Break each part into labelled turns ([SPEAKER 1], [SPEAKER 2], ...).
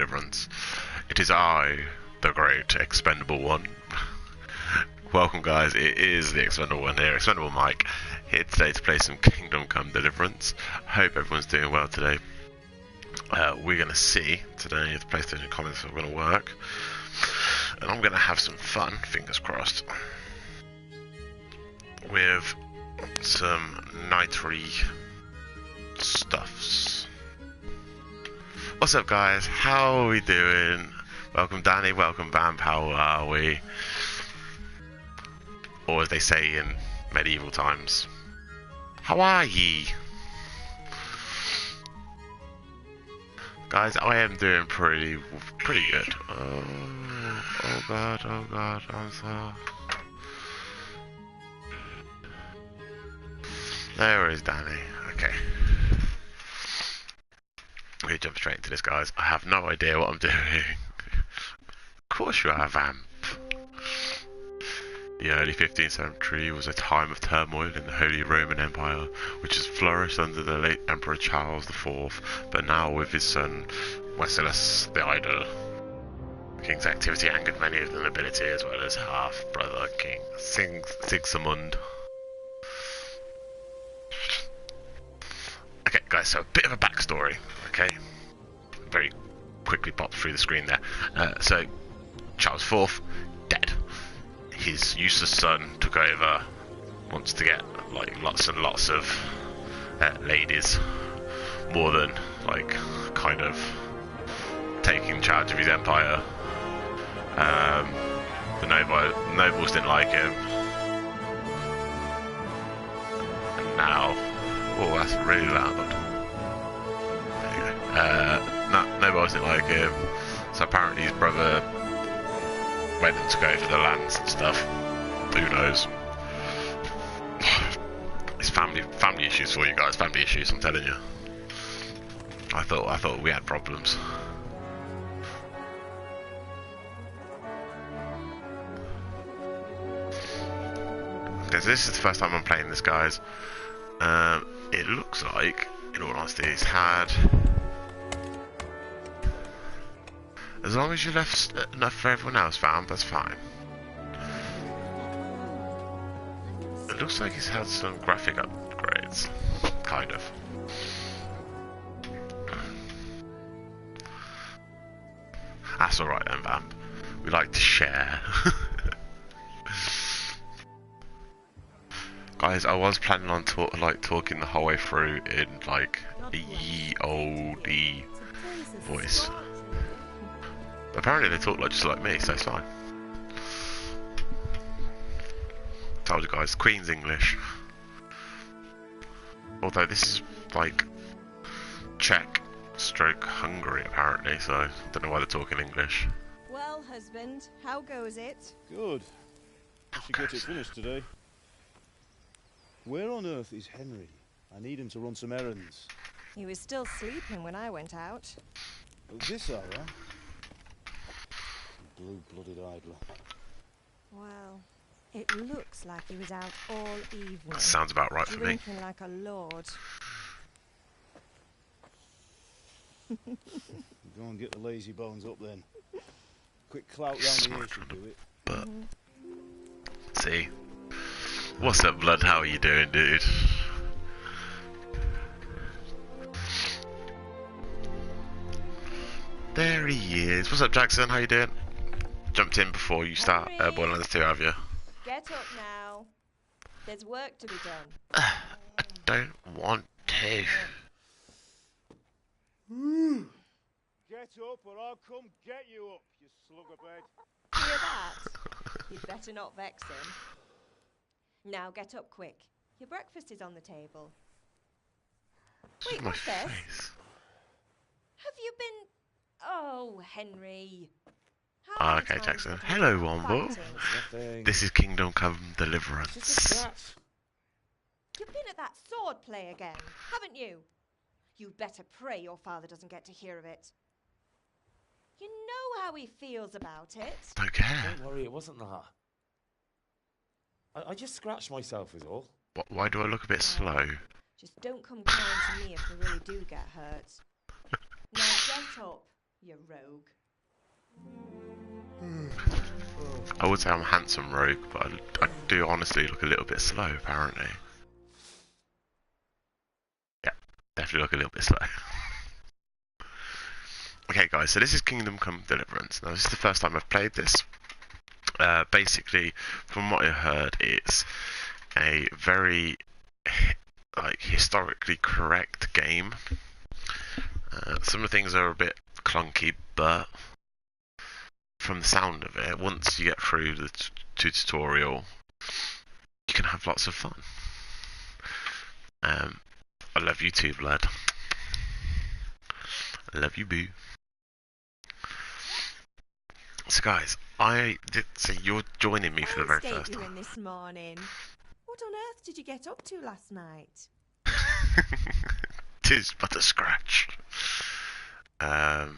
[SPEAKER 1] Deliverance. It is I, the great Expendable One. Welcome guys, it is the Expendable One here, Expendable Mike, here today to play some Kingdom Come Deliverance. Hope everyone's doing well today. We're going to see today if the PlayStation comments are going to work. And I'm going to have some fun, fingers crossed, with some nitry stuffs. What's up guys, how are we doing? Welcome Danny, welcome Vamp, how are we? Or as they say in medieval times, how are ye? Guys, I am doing pretty good. Oh god, I'm so... There is Danny, okay. We jump straight into this, guys. I have no idea what I'm doing. Of course you are, Vamp. The early 15th century was a time of turmoil in the Holy Roman Empire, which has flourished under the late Emperor Charles IV, but now with his son Wenceslas the Idle. The king's activity angered many of the nobility, as well as half-brother King Sigismund. Okay, guys, so a bit of a backstory, okay? Very quickly popped through the screen there. So, Charles IV, dead. His useless son took over, wants to get, like, lots and lots of ladies, more than, like, kind of taking charge of his empire. The nobles didn't like him. And now... Oh, that's really loud. Nobles didn't like him, so apparently his brother went and took over the lands and stuff. Who knows? It's family issues for you guys. Family issues, I'm telling you. I thought we had problems. Okay, so this is the first time I'm playing this, guys. It looks like, in all honesty, it's had... As long as you left enough for everyone else, Vamp, that's fine. It looks like it's had some graphic upgrades, kind of. That's alright then, Vamp. We like to share. Guys, I was planning on talking the whole way through in like a ye olde voice. But apparently they talk just like me, so it's fine. Told you guys, Queen's English. Although this is like Czech stroke Hungary apparently, so I don't know why they're talking English.
[SPEAKER 2] Well, husband, how goes it?
[SPEAKER 3] Good. I should get it finished today. Where on earth is Henry? I need him to run some errands.
[SPEAKER 2] He was still sleeping when I went out.
[SPEAKER 3] At this hour? Blue-blooded idler.
[SPEAKER 2] Well, it looks like he was out all evening.
[SPEAKER 1] That sounds about right for me.
[SPEAKER 2] Drinking like a lord.
[SPEAKER 3] Go and get the lazy bones up then. Quick clout round the ear should do it.
[SPEAKER 1] But see. What's up, blood? How are you doing, dude? There he is. What's up, Jackson? How you doing? Jumped in before you start Borderlands 2, have you?
[SPEAKER 2] Get up now. There's work to be done.
[SPEAKER 1] I don't want to.
[SPEAKER 3] Get up or I'll come get you up, you slug of bed.
[SPEAKER 2] Hear that? You'd better not vex him. Now get up quick. Your breakfast is on the table. Wait, what's this? Have you been... Oh, Henry.
[SPEAKER 1] Oh, okay, Jackson. Hello, Wombo. This is Kingdom Come Deliverance.
[SPEAKER 2] You've been at that sword play again, haven't you? You'd better pray your father doesn't get to hear of it. You know how he feels about it.
[SPEAKER 1] Don't care.
[SPEAKER 4] Don't worry, it wasn't that. I just scratched myself is all.
[SPEAKER 1] Why do I look a bit slow?
[SPEAKER 2] Just don't come crying to me if you really do get hurt. Now get up. You rogue.
[SPEAKER 1] I would say I'm a handsome rogue, but I do honestly look a little bit slow, apparently. Yeah, definitely look a little bit slow. Okay, guys, so this is Kingdom Come Deliverance. Now, this is the first time I've played this. Basically, from what I heard, it's a very historically correct game. Some of the things are a bit clunky, but from the sound of it, once you get through the tutorial, you can have lots of fun. I love you too, blood. I love you, boo. So, guys, so you're joining me for the very first time.
[SPEAKER 2] You in this morning. What on earth did you get up to last night?
[SPEAKER 1] 'Tis but a scratch.
[SPEAKER 5] I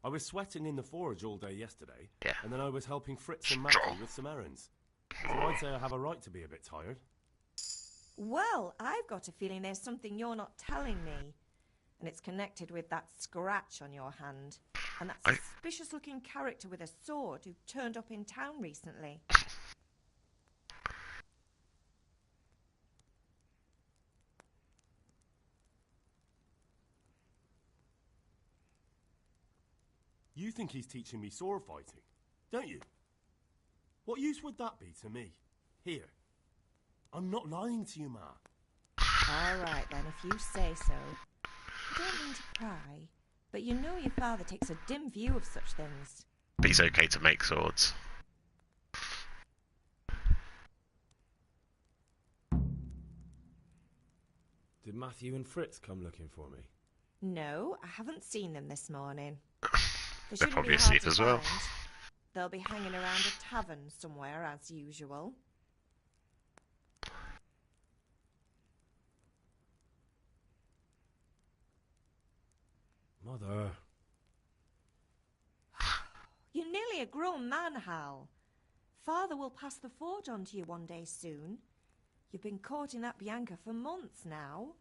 [SPEAKER 5] was sweating in the forge all day yesterday,
[SPEAKER 1] yeah.
[SPEAKER 5] And then I was helping Fritz and Matthew with some errands. So I'd say I have a right to be a bit tired.
[SPEAKER 2] Well, I've got a feeling there's something you're not telling me. And it's connected with that scratch on your hand. And that suspicious-looking character with a sword who turned up in town recently.
[SPEAKER 5] You think he's teaching me sword fighting, don't you? What use would that be to me? Here. I'm not lying to you, Ma.
[SPEAKER 2] All right, then, if you say so. I don't mean to pry, but you know your father takes a dim view of such things.
[SPEAKER 1] But he's okay to make swords.
[SPEAKER 4] Did Matthew and Fritz come looking for me?
[SPEAKER 2] No, I haven't seen them this morning.
[SPEAKER 1] They're probably asleep as well.
[SPEAKER 2] They'll be hanging around a tavern somewhere, as usual.
[SPEAKER 4] Mother.
[SPEAKER 2] You're nearly a grown man, Hal. Father will pass the forge on to you one day soon. You've been courting that Bianca for months now.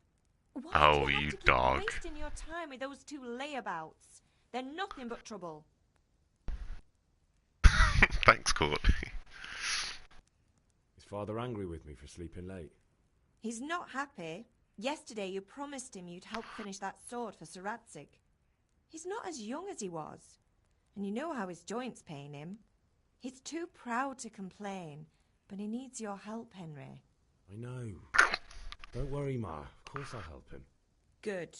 [SPEAKER 2] Why do you have to keep
[SPEAKER 1] dog.
[SPEAKER 2] wasting your time with those two layabouts? They're nothing but trouble.
[SPEAKER 1] Thanks, Courtney.
[SPEAKER 4] Is Father angry with me for sleeping late?
[SPEAKER 2] He's not happy. Yesterday you promised him you'd help finish that sword for Sir Radzig. He's not as young as he was. And you know how his joints pain him. He's too proud to complain, but he needs your help, Henry.
[SPEAKER 4] I know. Don't worry, Ma. Of course I'll help him.
[SPEAKER 2] Good.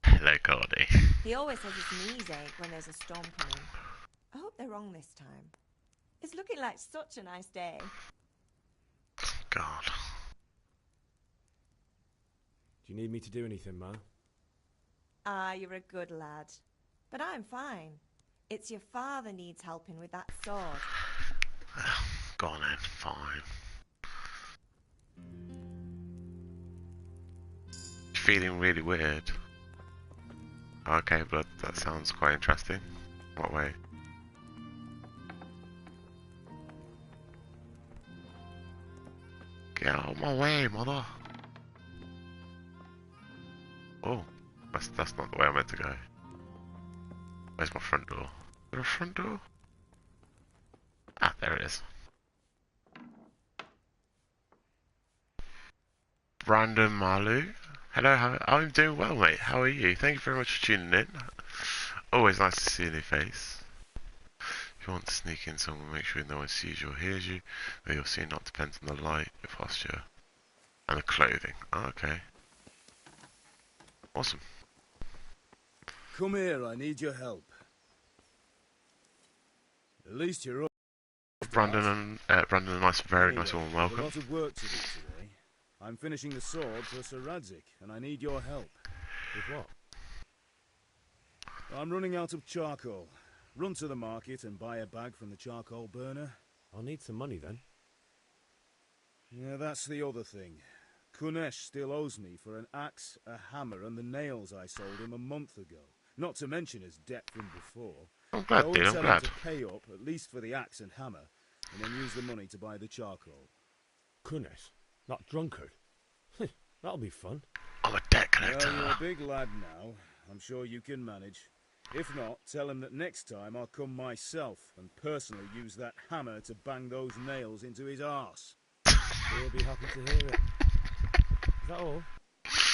[SPEAKER 1] Hello, Courtney.
[SPEAKER 2] He always has his knees ache when there's a storm coming. I hope they're wrong this time. It's looking like such a nice day.
[SPEAKER 1] God.
[SPEAKER 4] Do you need me to do anything, Ma?
[SPEAKER 2] Ah, you're a good lad. But I'm fine. It's your father needs helping with that sword.
[SPEAKER 1] Go on then, fine. Feeling really weird. Okay, but that sounds quite interesting. What way? Get out of my way, mother! Oh, that's not the way I meant to go. Where's my front door? Is there a front door? Ah, there it is. Brandon Malu. Hello, I'm doing well, mate. How are you? Thank you very much for tuning in. Always nice to see a new face. If you want to sneak in somewhere, make sure no one sees you or hears you. Where you'll see not depends on the light, your posture, and the clothing. Oh, okay. Awesome.
[SPEAKER 3] Come here, I need your help. At least you're up.
[SPEAKER 1] Brandon, a nice, very nice warm welcome.
[SPEAKER 3] A lot of work to do today. I'm finishing the sword for Sir Radzig, and I need your help.
[SPEAKER 4] With what?
[SPEAKER 3] I'm running out of charcoal. Run to the market and buy a bag from the charcoal burner.
[SPEAKER 4] I'll need some money then.
[SPEAKER 3] Yeah, that's the other thing. Kunesh still owes me for an axe, a hammer, and the nails I sold him a month ago. Not to mention his debt from before.
[SPEAKER 1] I'm glad, dude, I'm glad.
[SPEAKER 3] To pay up, at least for the axe and hammer, and then use the money to buy the charcoal.
[SPEAKER 4] Kunesh? That drunkard? That'll be fun.
[SPEAKER 1] I'm a debt collector.
[SPEAKER 3] Well, you're a big lad now. I'm sure you can manage. If not, tell him that next time I'll come myself and personally use that hammer to bang those nails into his arse.
[SPEAKER 4] He'll be happy to hear it. Is that all?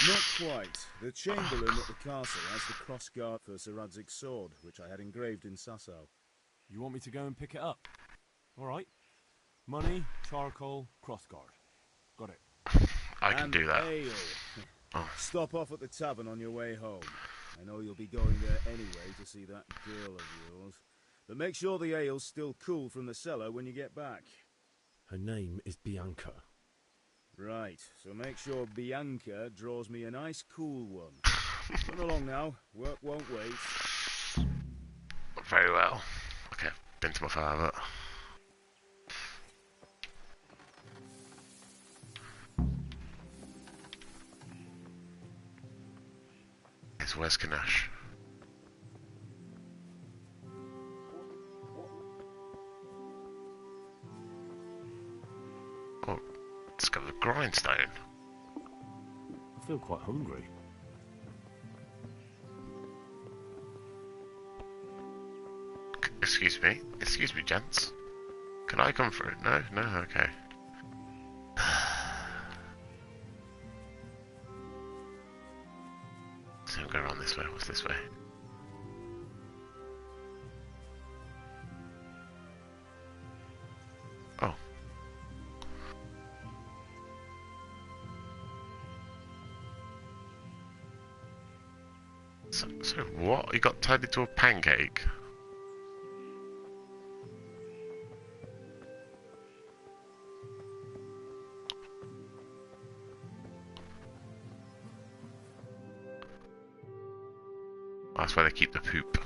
[SPEAKER 3] Not quite. The Chamberlain at the castle has the crossguard for Sir Radzig's sword, which I had engraved in Sasau.
[SPEAKER 5] You want me to go and pick it up? All right. Money, charcoal, crossguard. Got it.
[SPEAKER 1] I can do that.
[SPEAKER 3] Ale.
[SPEAKER 1] Oh.
[SPEAKER 3] Stop off at the tavern on your way home. I know you'll be going there anyway to see that girl of yours. But make sure the ale's still cool from the cellar when you get back.
[SPEAKER 4] Her name is Bianca.
[SPEAKER 3] Right, so make sure Bianca draws me a nice cool one. Run along now. Work won't wait.
[SPEAKER 1] Very well. Okay, been to my father. Where's Ganesh? Oh, discovered grindstone.
[SPEAKER 5] I feel quite hungry.
[SPEAKER 1] Excuse me, gents. Can I come through? No, okay. So we'll go around this way. What's this way? Oh. So what? You got turned into a pancake? That's where they keep the poop.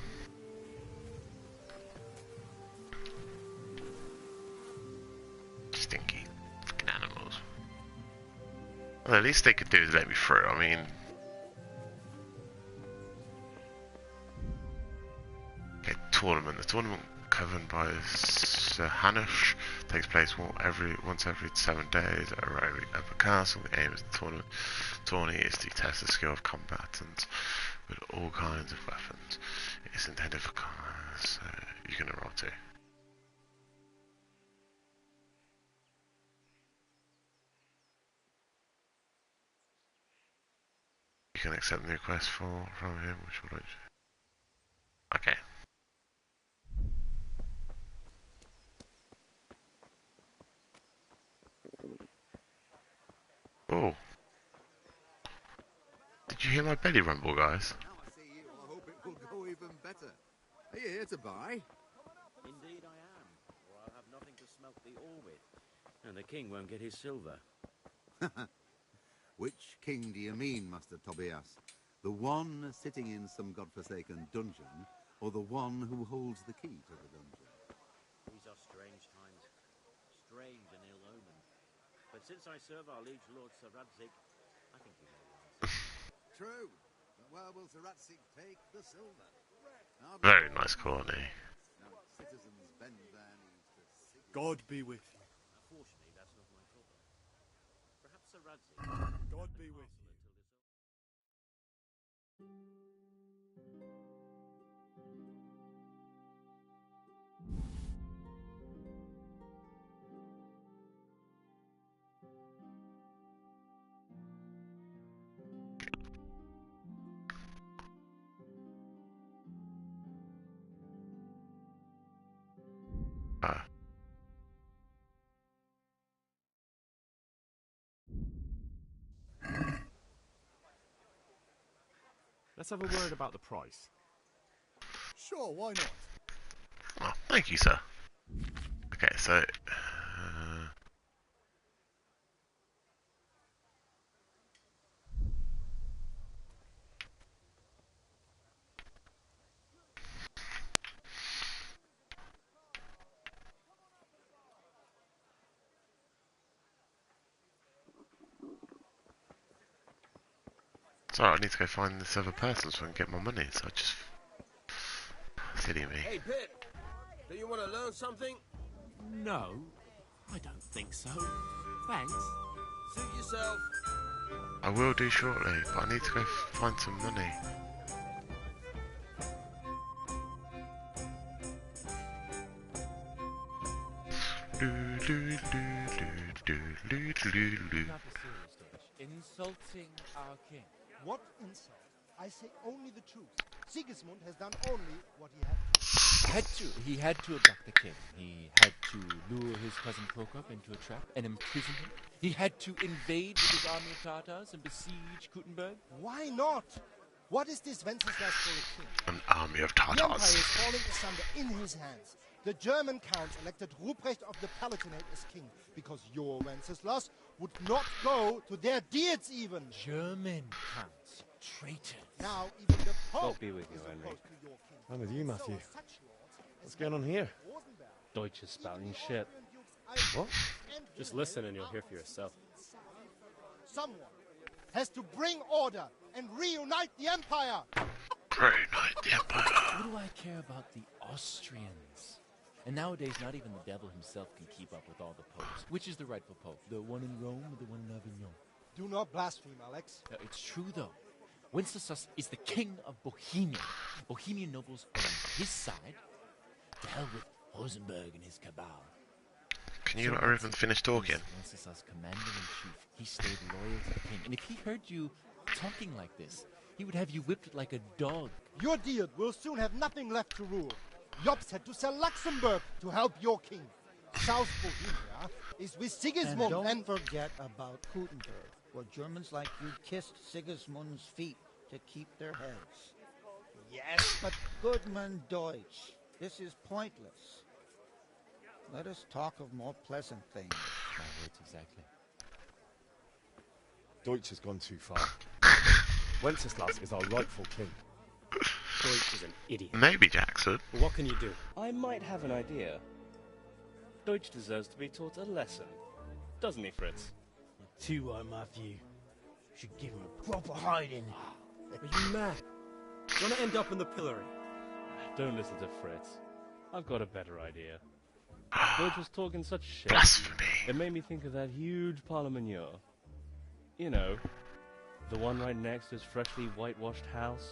[SPEAKER 1] Stinky fucking animals. Well, at least they could do is let me through. I mean, okay, tournament. The tournament governed by Sir Hanush takes place once every 7 days at a castle. The aim of the tourney is to test the skill of combatants with all kinds of weapons. It's intended for commerce, so you're gonna roll too. You can accept the request from him, which would I? Okay. Oh. Did you hear my belly rumble, guys?
[SPEAKER 6] Now I see you, I hope it will go even better. Are you here to buy?
[SPEAKER 7] Indeed I am, or I'll have nothing to smelt the ore with, and the king won't get his silver.
[SPEAKER 6] Which king do you mean, Master Tobias? The one sitting in some godforsaken dungeon, or the one who holds the key to the dungeon?
[SPEAKER 7] These are strange times, strange and ill-omened. But since I serve our liege lord Sir Radzig, I think you know the answer.
[SPEAKER 6] True, but where will Sir Radzig take the silver?
[SPEAKER 1] Very nice colony.
[SPEAKER 6] Now, citizens bend their knees to see.
[SPEAKER 5] God be with you.
[SPEAKER 7] Unfortunately, that's not my problem. Perhaps Sir Radzig...
[SPEAKER 5] God be with you. Let's have a word about the price.
[SPEAKER 6] Sure, why not?
[SPEAKER 1] Oh, thank you, sir. Okay, so... Sorry, I need to go find this other person so I can get my money, so I just... Silly me.
[SPEAKER 8] Hey, Pip! Do you want to learn something?
[SPEAKER 9] No, I don't think so. Thanks.
[SPEAKER 8] Suit yourself.
[SPEAKER 1] I will do shortly, but I need to go find some money.
[SPEAKER 9] Insulting our king.
[SPEAKER 10] What insult? I say only the truth. Sigismund has done only what he had to.
[SPEAKER 9] He had to abduct the king. He had to lure his cousin Prokop into a trap and imprison him. He had to invade with his army of Tartars and besiege Gutenberg.
[SPEAKER 10] Why not? What is this Wenceslas for a king?
[SPEAKER 1] An army of
[SPEAKER 10] The empire
[SPEAKER 1] Tartars.
[SPEAKER 10] is falling asunder in his hands. The German counts elected Ruprecht of the Palatinate as king because your Wenceslas would not go to their deeds even.
[SPEAKER 9] German counts. Traitor.
[SPEAKER 10] Now even the Pope
[SPEAKER 11] God be with you,
[SPEAKER 10] is
[SPEAKER 11] Henry.
[SPEAKER 10] opposed to your king.
[SPEAKER 4] I'm with you, Matthew.
[SPEAKER 10] So such lords as
[SPEAKER 4] What's going on here?
[SPEAKER 10] Rosenberg,
[SPEAKER 11] Deutsch is spouting shit.
[SPEAKER 4] What?
[SPEAKER 10] and
[SPEAKER 11] Just listen and you'll hear for yourself.
[SPEAKER 10] someone has to bring order and reunite the empire.
[SPEAKER 1] Reunite the Empire.
[SPEAKER 9] What do I care about the Austrians? And nowadays, not even the devil himself can keep up with all the popes. Which is the rightful pope? The one in Rome or the one in Avignon?
[SPEAKER 10] Do not blaspheme, Alex.
[SPEAKER 9] It's true, though. Wenceslas is the king of Bohemia. Bohemian nobles are on his side. To hell with Rosenberg and his cabal.
[SPEAKER 1] Can you not even finish talking?
[SPEAKER 9] Wenceslas, commander-in-chief. He stayed loyal to the king. And if he heard you talking like this, he would have you whipped like a dog.
[SPEAKER 10] Your Diet will soon have nothing left to rule. Jops had to sell Luxembourg to help your king. South Bohemia is with Sigismund
[SPEAKER 12] And don't forget about Gutenberg, where Germans like you kissed Sigismund's feet to keep their heads.
[SPEAKER 10] Yes,
[SPEAKER 12] But Goodman Deutsch, this is pointless. Let us talk of more pleasant things.
[SPEAKER 9] My words exactly.
[SPEAKER 4] Deutsch has gone too far. Wenceslas is our rightful king.
[SPEAKER 11] Deutsch is an idiot.
[SPEAKER 1] Maybe Jackson.
[SPEAKER 11] But what can you do? I might have an idea. Deutsch deserves to be taught a lesson. Doesn't he, Fritz?
[SPEAKER 8] Too right, Matthew. Should give him a proper hiding.
[SPEAKER 11] Are you mad? Do you want to end up in the pillory? Don't listen to Fritz. I've got a better idea. Deutsch was talking such shit.
[SPEAKER 1] Blasphemy.
[SPEAKER 11] It made me think of that huge Parliament. You know, the one right next to his freshly whitewashed house.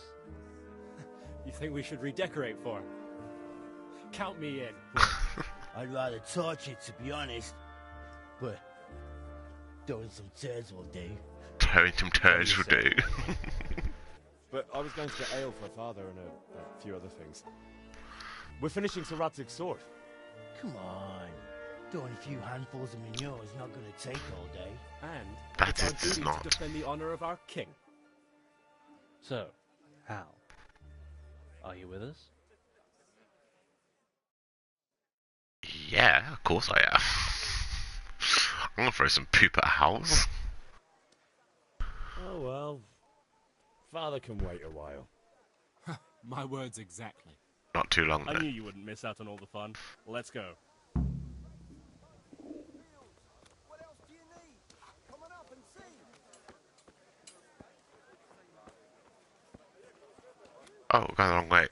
[SPEAKER 11] You think we should redecorate for him? Count me in.
[SPEAKER 8] I'd rather torch it, to be honest. But throwing some turds will do.
[SPEAKER 1] Towing some turds will do.
[SPEAKER 4] But I was going to get ale for father and a few other things. We're finishing Sir Radzig's sword.
[SPEAKER 8] Come on. Throwing a few handfuls of manure is not going to take all day.
[SPEAKER 11] And
[SPEAKER 1] That
[SPEAKER 11] it's our
[SPEAKER 1] it does
[SPEAKER 11] duty
[SPEAKER 1] not.
[SPEAKER 11] to defend the honor of our king. So, Hal, are you with us?
[SPEAKER 1] Yeah, of course I am. I'm gonna throw some poop at Hal's.
[SPEAKER 4] Oh well. Father can wait a while.
[SPEAKER 5] My words exactly.
[SPEAKER 1] Not too long
[SPEAKER 11] I
[SPEAKER 1] though.
[SPEAKER 11] knew you wouldn't miss out on all the fun. Let's go.
[SPEAKER 10] What else do you need? Come on up and see.
[SPEAKER 1] Oh, we're going the wrong way.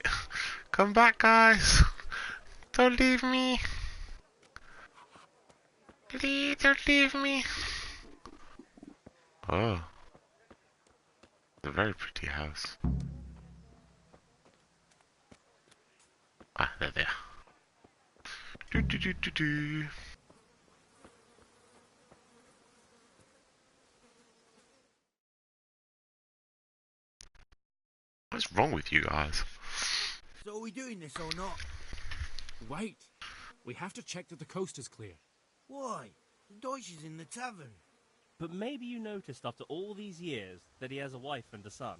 [SPEAKER 1] Come back, guys. Don't leave me. Please don't leave me. Oh. It's a very pretty house. Ah, there they are. Do do do do do. What's wrong with you guys?
[SPEAKER 8] So are we doing this or not?
[SPEAKER 5] Wait. We have to check that the coast is clear.
[SPEAKER 8] Why? The Deutsch is in the tavern.
[SPEAKER 11] But maybe you noticed after all these years that he has a wife and a son.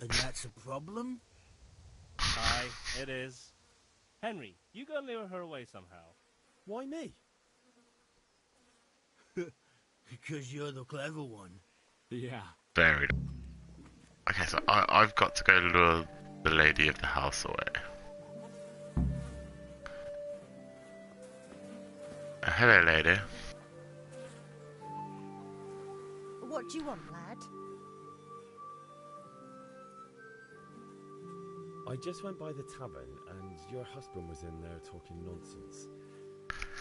[SPEAKER 8] And that's a problem?
[SPEAKER 11] Aye, it is. Henry, you go lure her away somehow.
[SPEAKER 5] Why me?
[SPEAKER 8] Because you're the clever one.
[SPEAKER 5] Yeah.
[SPEAKER 1] Very. Okay, so I've got to go lure the lady of the house away. Hello, lady.
[SPEAKER 2] What do you want, lad?
[SPEAKER 4] I just went by the tavern and your husband was in there talking nonsense.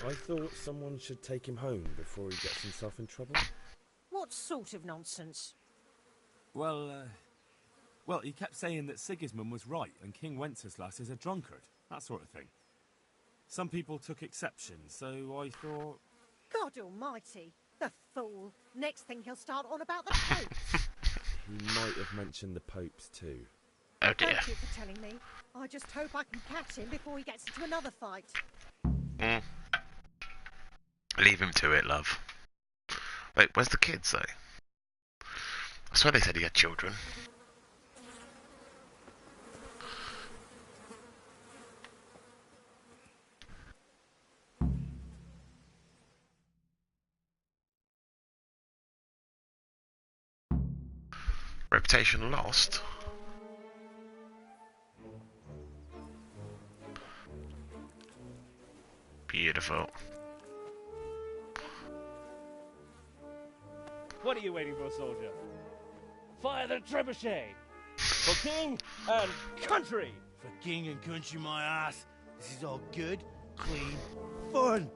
[SPEAKER 4] I thought someone should take him home before he gets himself in trouble.
[SPEAKER 2] What
[SPEAKER 13] What sort of nonsense?
[SPEAKER 4] Well, he kept saying that Sigismund was right and King Wenceslas is a drunkard, that sort of thing. Some people took exception, so I thought...
[SPEAKER 13] God almighty, the fool. Next thing he'll start on about the popes.
[SPEAKER 4] He might have mentioned the popes too.
[SPEAKER 1] Oh dear.
[SPEAKER 13] Thank you for telling me. I just hope I can catch him before he gets into another fight.
[SPEAKER 1] Mm. Leave him to it, love. Wait, where's the kids, though? I swear they said he had children. Reputation lost? Beautiful.
[SPEAKER 11] What are you waiting for, soldier? Fire the trebuchet! For king and country!
[SPEAKER 8] For king and country, my ass. This is all good, clean, fun.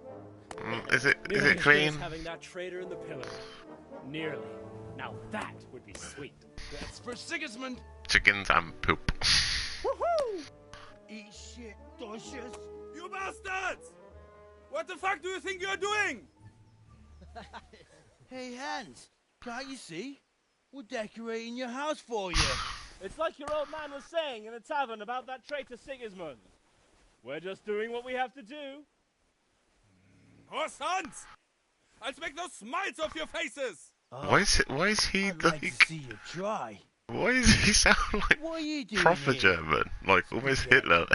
[SPEAKER 1] Is it
[SPEAKER 11] Nearly as good
[SPEAKER 1] clean?
[SPEAKER 11] as having that traitor in the pillar. Nearly. Now that would be sweet.
[SPEAKER 8] That's for Sigismund.
[SPEAKER 1] Chickens and poop.
[SPEAKER 8] Woohoo! Eat shit, Docious.
[SPEAKER 14] You bastards! What the fuck do you think you're doing?
[SPEAKER 8] Hey, Hans, can't you see? We're decorating your house for you.
[SPEAKER 11] It's like your old man was saying in the tavern about that traitor Sigismund. We're just doing what we have to do.
[SPEAKER 14] Oh, sons! I'll make those smiles off your faces!
[SPEAKER 1] Why is he
[SPEAKER 8] I'd like to see you try.
[SPEAKER 1] Why does he sound like
[SPEAKER 8] What are you doing
[SPEAKER 1] proper
[SPEAKER 8] here?
[SPEAKER 1] German? Like almost Hitler.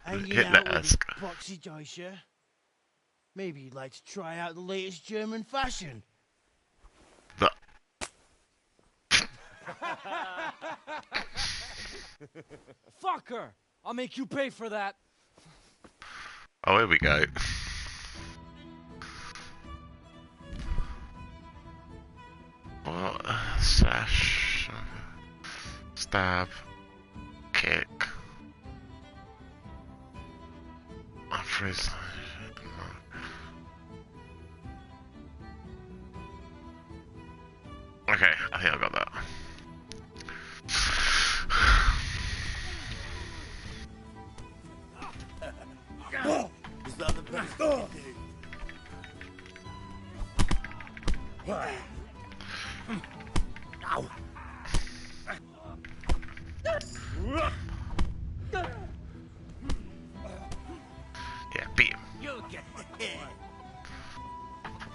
[SPEAKER 8] Hanging out with this
[SPEAKER 1] Hitler-esque.
[SPEAKER 8] boxy Deutscher? Maybe you'd like to try out the latest German fashion.
[SPEAKER 1] But
[SPEAKER 11] Fucker! I'll make you pay for that.
[SPEAKER 1] oh, here we go. What? Slash, stab, kick, freeze. Okay, I think I got that.
[SPEAKER 8] Is that the best you can do? Ow.
[SPEAKER 1] Yeah, beat him.
[SPEAKER 8] You'll get the head.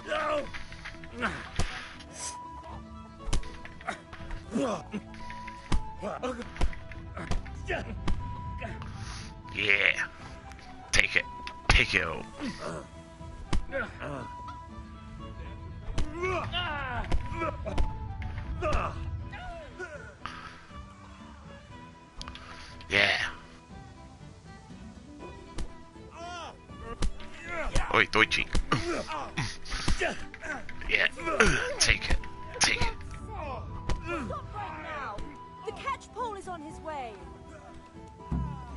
[SPEAKER 8] No.
[SPEAKER 1] Yeah. Take it. Take it all. Yeah. Oi, Deutsche. Yeah. Take it. Take it.
[SPEAKER 2] Stop right now! The catch pole is on his way.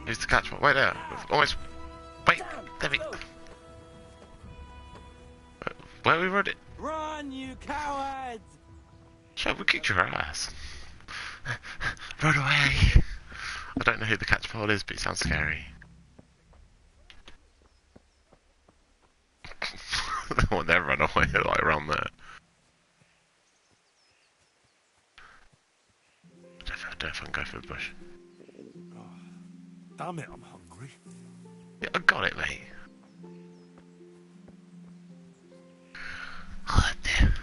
[SPEAKER 1] Who's the catch? Wait there. Almost. Wait. There we. Where we run it?
[SPEAKER 14] Run, you cowards!
[SPEAKER 1] Shall we kicked your ass? Run away! I don't know who the catch pole is, but it sounds scary. I don't want them to run away like around there. I don't know if I can go for the bush.
[SPEAKER 5] Oh, damn it, I'm hungry.
[SPEAKER 1] Yeah, I got it, mate. Oh, dear.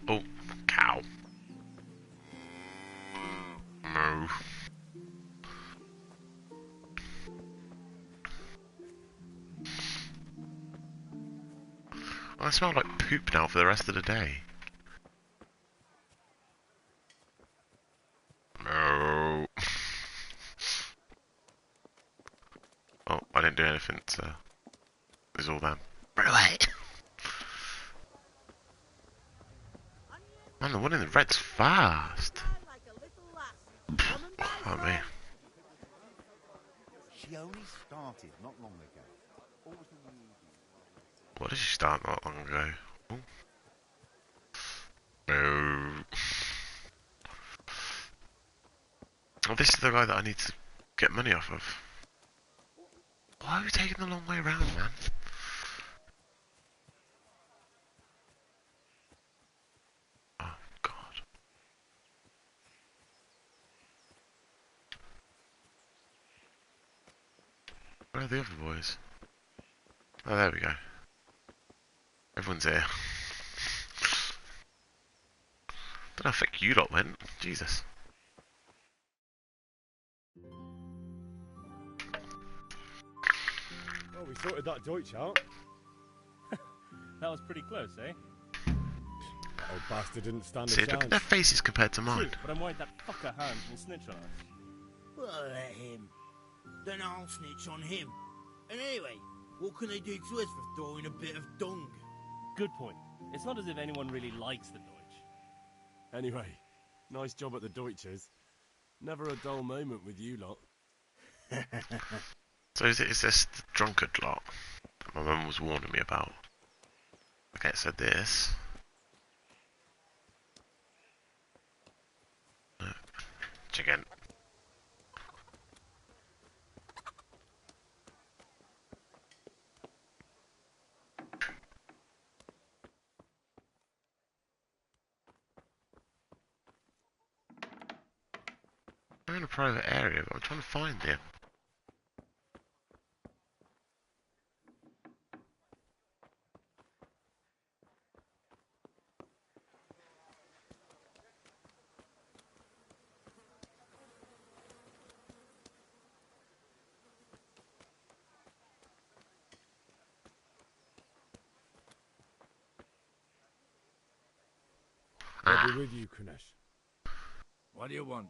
[SPEAKER 1] Oh, cow. Moo. I smell like poop now for the rest of the day. No. Oh, I didn't do anything, so it's all them. Run away. Man, the one in the red's fast. Fuck me.
[SPEAKER 6] She only started not long ago.
[SPEAKER 1] What did she start not long ago? Ooh. No. Oh, this is the guy that I need to get money off of. Why are we taking the long way around, man? Oh, God. Where are the other boys? Oh, there we go. Everyone's here. Don't know how thick you lot went. Jesus.
[SPEAKER 11] Oh, we sorted that Deutsch out. That was pretty close, eh? That old bastard didn't stand a
[SPEAKER 1] See,
[SPEAKER 11] chance.
[SPEAKER 1] look at their faces compared to mine.
[SPEAKER 11] True, but I'm worried that fucker Hans will snitch on us.
[SPEAKER 8] Well, let him. Then I'll snitch on him. And anyway, what can they do to us for throwing a bit of dung?
[SPEAKER 11] Good point. It's not as if anyone really likes the Deutsch.
[SPEAKER 5] Anyway, nice job at the Deutsches. Never a dull moment with you lot.
[SPEAKER 1] So is this the drunkard lot that my mum was warning me about? Okay, so this... Again. I'm in a private area, but I'm trying to find him.
[SPEAKER 11] I'll be with you, Kunesh.
[SPEAKER 15] What do you want?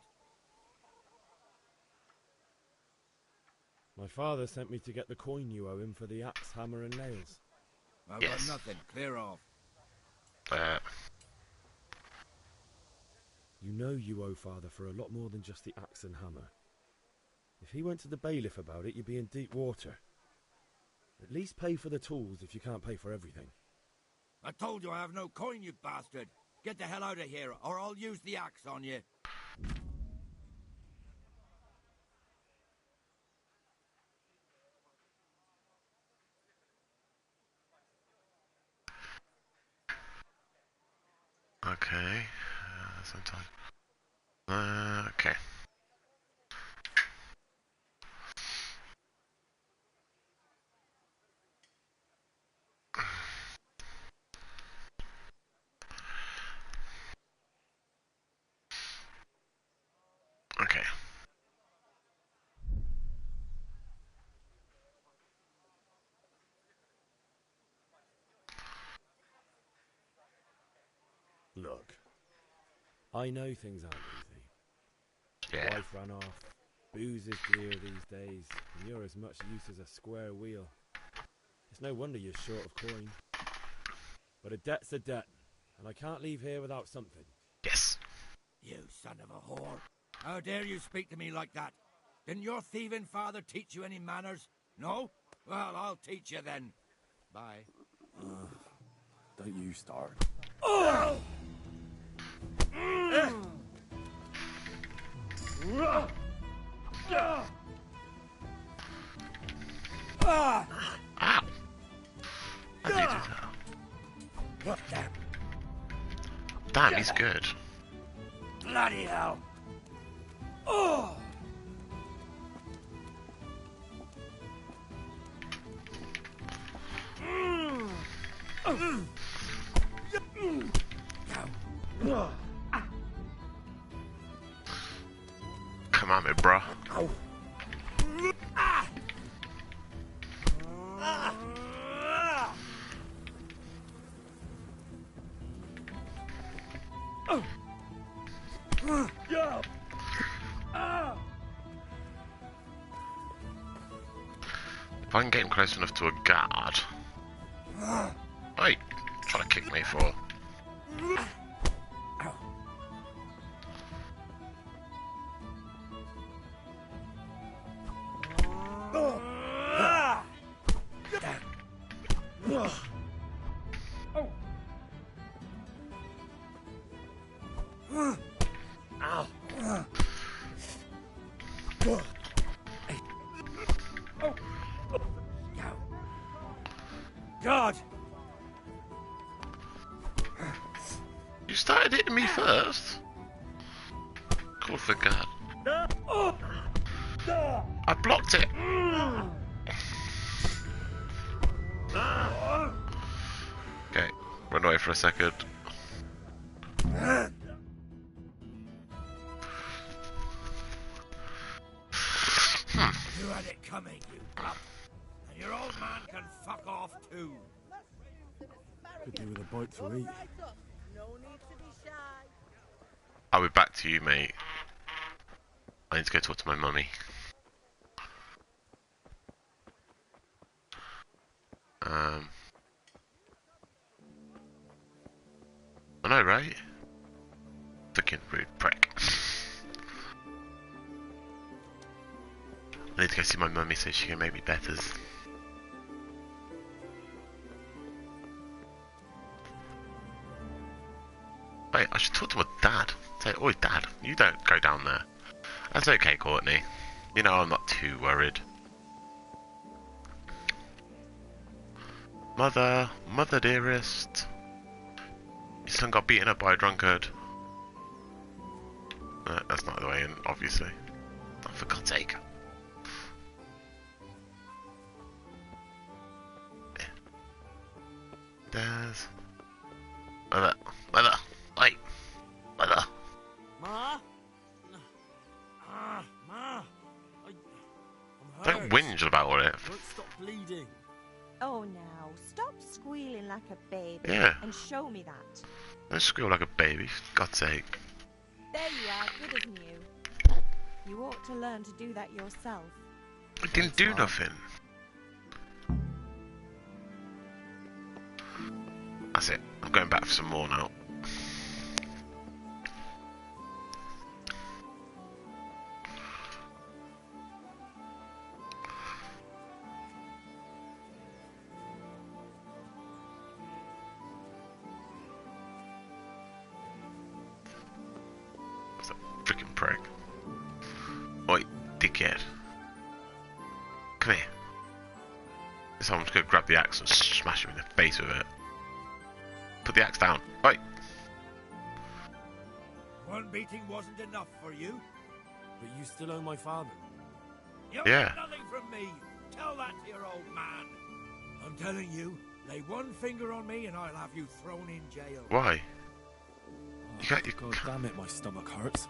[SPEAKER 11] My father sent me to get the coin you owe him for the axe, hammer and nails.
[SPEAKER 15] I've got nothing. Clear off.
[SPEAKER 11] You know you owe father for a lot more than just the axe and hammer. If he went to the bailiff about it, you'd be in deep water. At least pay for the tools if you can't pay for everything.
[SPEAKER 15] I told you I have no coin, you bastard. Get the hell out of here, or I'll use the axe on you.
[SPEAKER 1] Okay. Sometimes. Okay. Okay.
[SPEAKER 11] Look, I know things aren't easy.
[SPEAKER 1] Yeah.
[SPEAKER 11] Wife ran off, booze is dear these days, and you're as much use as a square wheel. It's no wonder you're short of coin. But a debt's a debt, and I can't leave here without something.
[SPEAKER 1] Yes.
[SPEAKER 15] You son of a whore. How dare you speak to me like that? Didn't your thieving father teach you any manners? No? Well, I'll teach you then. Bye.
[SPEAKER 5] Don't you start.
[SPEAKER 15] Oh!
[SPEAKER 1] Ow! How did you do that?
[SPEAKER 15] What the?
[SPEAKER 1] Damn, he's good.
[SPEAKER 15] Bloody hell! Oh!
[SPEAKER 1] Come on, me, bruh. If I can get him close enough to a guard. Wait, trying to kick me for.
[SPEAKER 5] God!
[SPEAKER 1] You started hitting me first. Call for God. I blocked it. Okay, run away for a second.
[SPEAKER 15] You had it coming, you blup. And your old man can fuck off too.
[SPEAKER 5] Could do with a bite to eat.
[SPEAKER 1] I'll be back to you, mate. I need to go talk to my mummy. I know, right? Fucking rude prick. I need to go see my mummy so she can make me betters. Wait, I should talk to my dad. Say, oi dad, you don't go down there. That's okay, Courtney. You know I'm not too worried. Mother dearest. Your son got beaten up by a drunkard. That's not the way in, obviously. Oh, for God's sake. There's... Mother, wait. Mother.
[SPEAKER 5] Ma? Ma? I'm hurt.
[SPEAKER 1] Don't whinge about it.
[SPEAKER 5] Won't stop bleeding.
[SPEAKER 2] Oh, now, stop squealing like a baby
[SPEAKER 1] Yeah.
[SPEAKER 2] and show me that.
[SPEAKER 1] Don't squeal like a baby, for God's sake.
[SPEAKER 2] There you are, good as new. You ought to learn to do that yourself.
[SPEAKER 1] I didn't do nothing. That's it. I'm going back for some more now. What's that freaking prick? Oi, dickhead. Come here. Someone's gonna grab the axe and smash him in the face with it. Put the axe down. Right.
[SPEAKER 15] One beating wasn't enough for you?
[SPEAKER 5] But you still owe my father.
[SPEAKER 15] You'll
[SPEAKER 1] Yeah.
[SPEAKER 15] get nothing from me. Tell that to your old man. I'm telling you, lay one finger on me and I'll have you thrown in jail.
[SPEAKER 1] Why?
[SPEAKER 5] Oh,
[SPEAKER 1] You got your...
[SPEAKER 5] God damn it, my stomach hurts.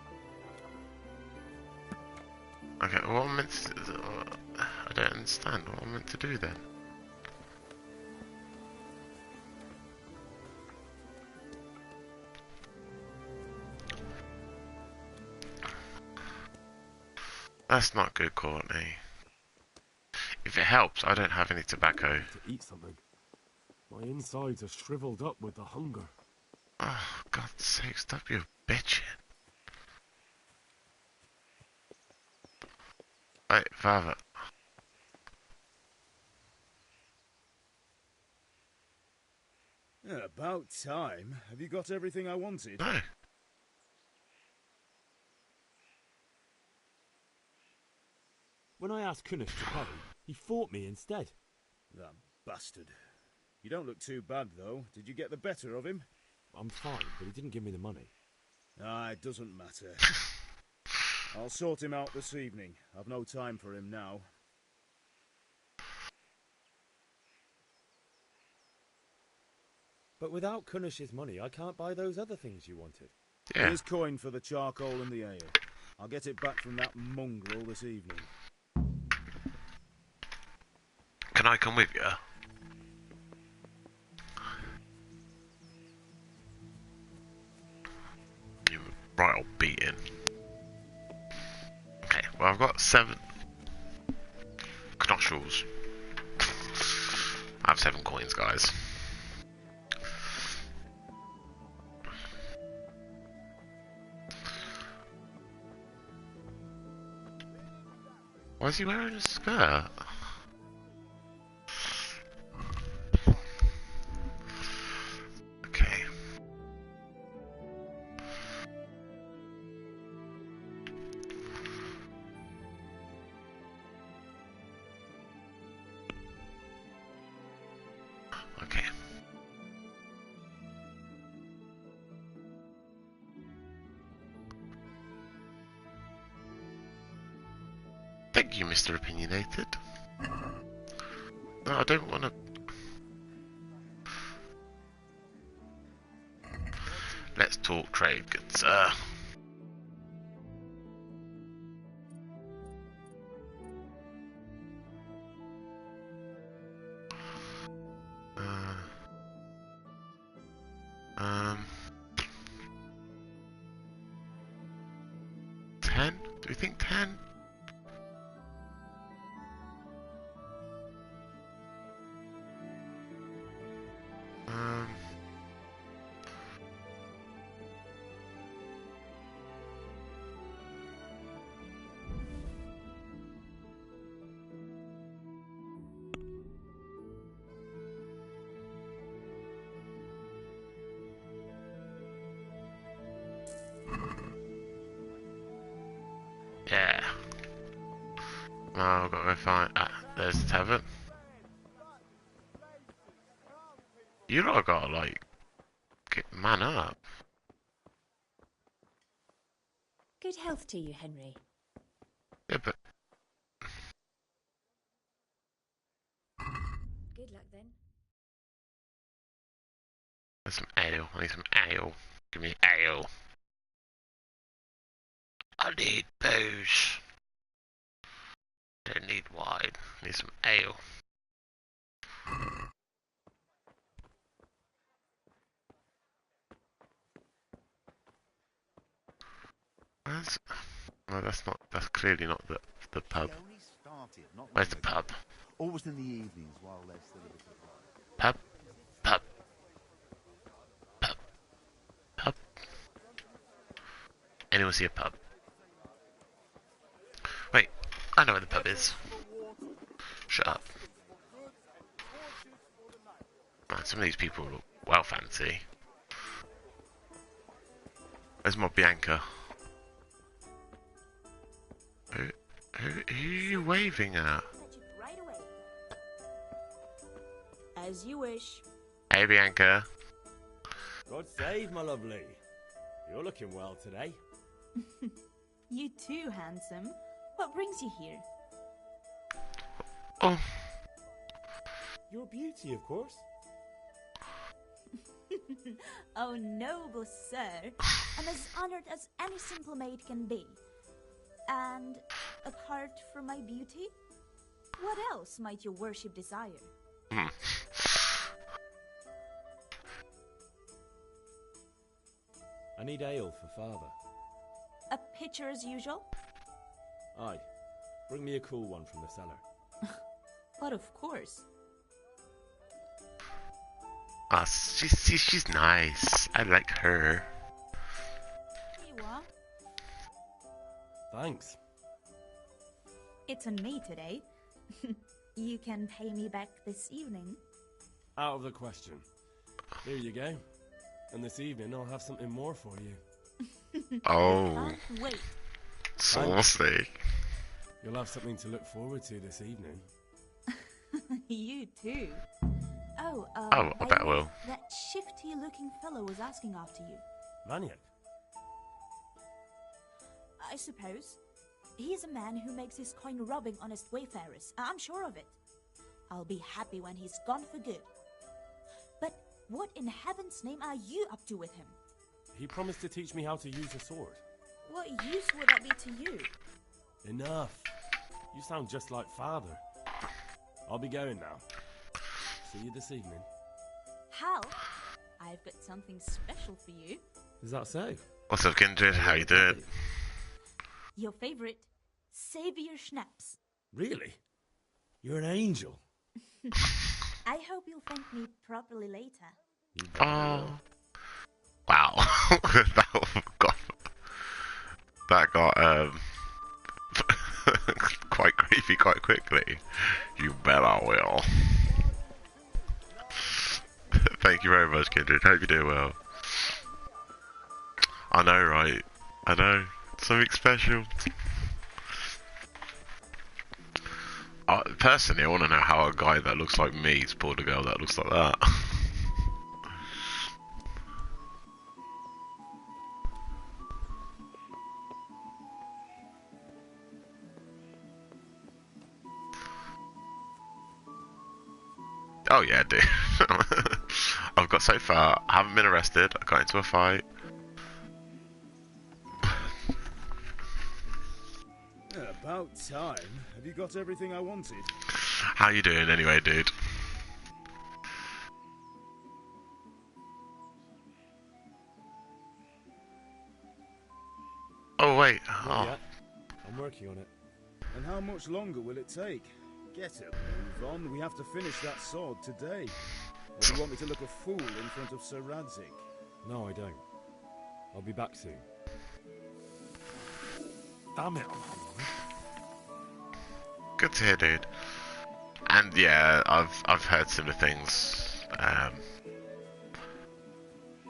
[SPEAKER 1] Okay, what am I meant to... I don't understand what I'm meant to do then. That's not good, Courtney. If it helps, I don't have any tobacco.
[SPEAKER 5] To eat something. My insides are shriveled up with the hunger.
[SPEAKER 1] Oh, God's sake, stop your bitching. Right, father.
[SPEAKER 3] Yeah, about time. Have you got everything I wanted?
[SPEAKER 1] No.
[SPEAKER 5] When I asked Kunish to pay, he fought me instead.
[SPEAKER 3] That bastard. You don't look too bad, though. Did you get the better of him?
[SPEAKER 5] I'm fine, but he didn't give me the money.
[SPEAKER 3] Ah, it doesn't matter. I'll sort him out this evening. I've no time for him now.
[SPEAKER 4] But without Kunish's money, I can't buy those other things you wanted.
[SPEAKER 1] Yeah.
[SPEAKER 3] Here's coin for the charcoal and the ale. I'll get it back from that mongrel this evening.
[SPEAKER 1] Can I come with you? You're right old beating. Okay, well I've got 7 knostrils. I have 7 coins, guys. Why is he wearing a skirt? Okay. Thank you, Mr. Opinionated. No, I don't want to... Let's talk trade, good sir. Um... 10? Do we think 10? Yeah. Oh, I've got to go find... there's the tavern. You lot gotta, like, get man up.
[SPEAKER 16] Good health to you, Henry.
[SPEAKER 1] Yeah, but...
[SPEAKER 16] Good luck then.
[SPEAKER 1] There's some ale. I need some ale. Give me ale. I need booze. Don't need wine. I need some ale. Where's... No, that's not... That's clearly not the pub. Where's the pub?
[SPEAKER 6] Always in the evenings while they're still a bit of
[SPEAKER 1] Pub? Pub? Pub? Pub? Anyone see a pub? Wait, I know where the pub is. Shut up. Man, some of these people look well fancy. Where's my Bianca? Who are you waving at?
[SPEAKER 16] Right away. As you wish.
[SPEAKER 1] Hey, Bianca.
[SPEAKER 4] God save, my lovely. You're looking well today.
[SPEAKER 17] You too, handsome. What brings you here?
[SPEAKER 1] Oh.
[SPEAKER 4] Your beauty, of course.
[SPEAKER 17] Oh, noble sir. I'm as honored as any simple maid can be. And apart from my beauty, what else might your worship desire?
[SPEAKER 4] I need ale for father.
[SPEAKER 17] A pitcher as usual?
[SPEAKER 4] Aye. Bring me a cool one from the cellar.
[SPEAKER 17] But of course.
[SPEAKER 1] Ah, she's nice. I like her.
[SPEAKER 17] Here you are.
[SPEAKER 4] Thanks.
[SPEAKER 17] It's on me today. You can pay me back this evening.
[SPEAKER 4] Out of the question. Here you go. And this evening I'll have something more for you.
[SPEAKER 1] Oh.
[SPEAKER 17] Can't wait.
[SPEAKER 1] Saucy.
[SPEAKER 4] You'll have something to look forward to this evening.
[SPEAKER 17] You too. Oh,
[SPEAKER 1] I bet I will.
[SPEAKER 17] That shifty-looking fellow was asking after you.
[SPEAKER 4] Vaniak?
[SPEAKER 17] I suppose. He is a man who makes his coin robbing honest wayfarers. I'm sure of it. I'll be happy when he's gone for good. But what in heaven's name are you up to with him?
[SPEAKER 4] He promised to teach me how to use a sword.
[SPEAKER 17] What use would that be to you?
[SPEAKER 4] Enough. You sound just like father. I'll be going now. See you this evening.
[SPEAKER 17] Hal, I've got something special for you.
[SPEAKER 4] Is that so?
[SPEAKER 1] What's up, kindred? How you doing?
[SPEAKER 17] Your favorite, Savior Schnapps.
[SPEAKER 4] Really? You're an angel.
[SPEAKER 17] I hope you'll thank me properly later.
[SPEAKER 1] Oh. Wow. that got quite creepy quite quickly. You bet I will. Thank you very much, kindred. Hope you do well. I know, right? I know. Something special. Personally, I want to know how a guy that looks like me spoiled a girl that looks like that. Oh yeah, dude. I've got so far. I haven't been arrested. I got into a fight.
[SPEAKER 3] About time. Have you got everything I wanted?
[SPEAKER 1] How you doing anyway, dude? Oh wait.
[SPEAKER 4] Not
[SPEAKER 1] Oh.
[SPEAKER 4] yet. I'm working on it.
[SPEAKER 3] And how much longer will it take? Get it, move on. We have to finish that sword today. Or do you want me to look a fool in front of Sir Radzik?
[SPEAKER 4] No, I don't. I'll be back soon. Damn it.
[SPEAKER 1] Good to hear, dude. And yeah, I've heard similar things.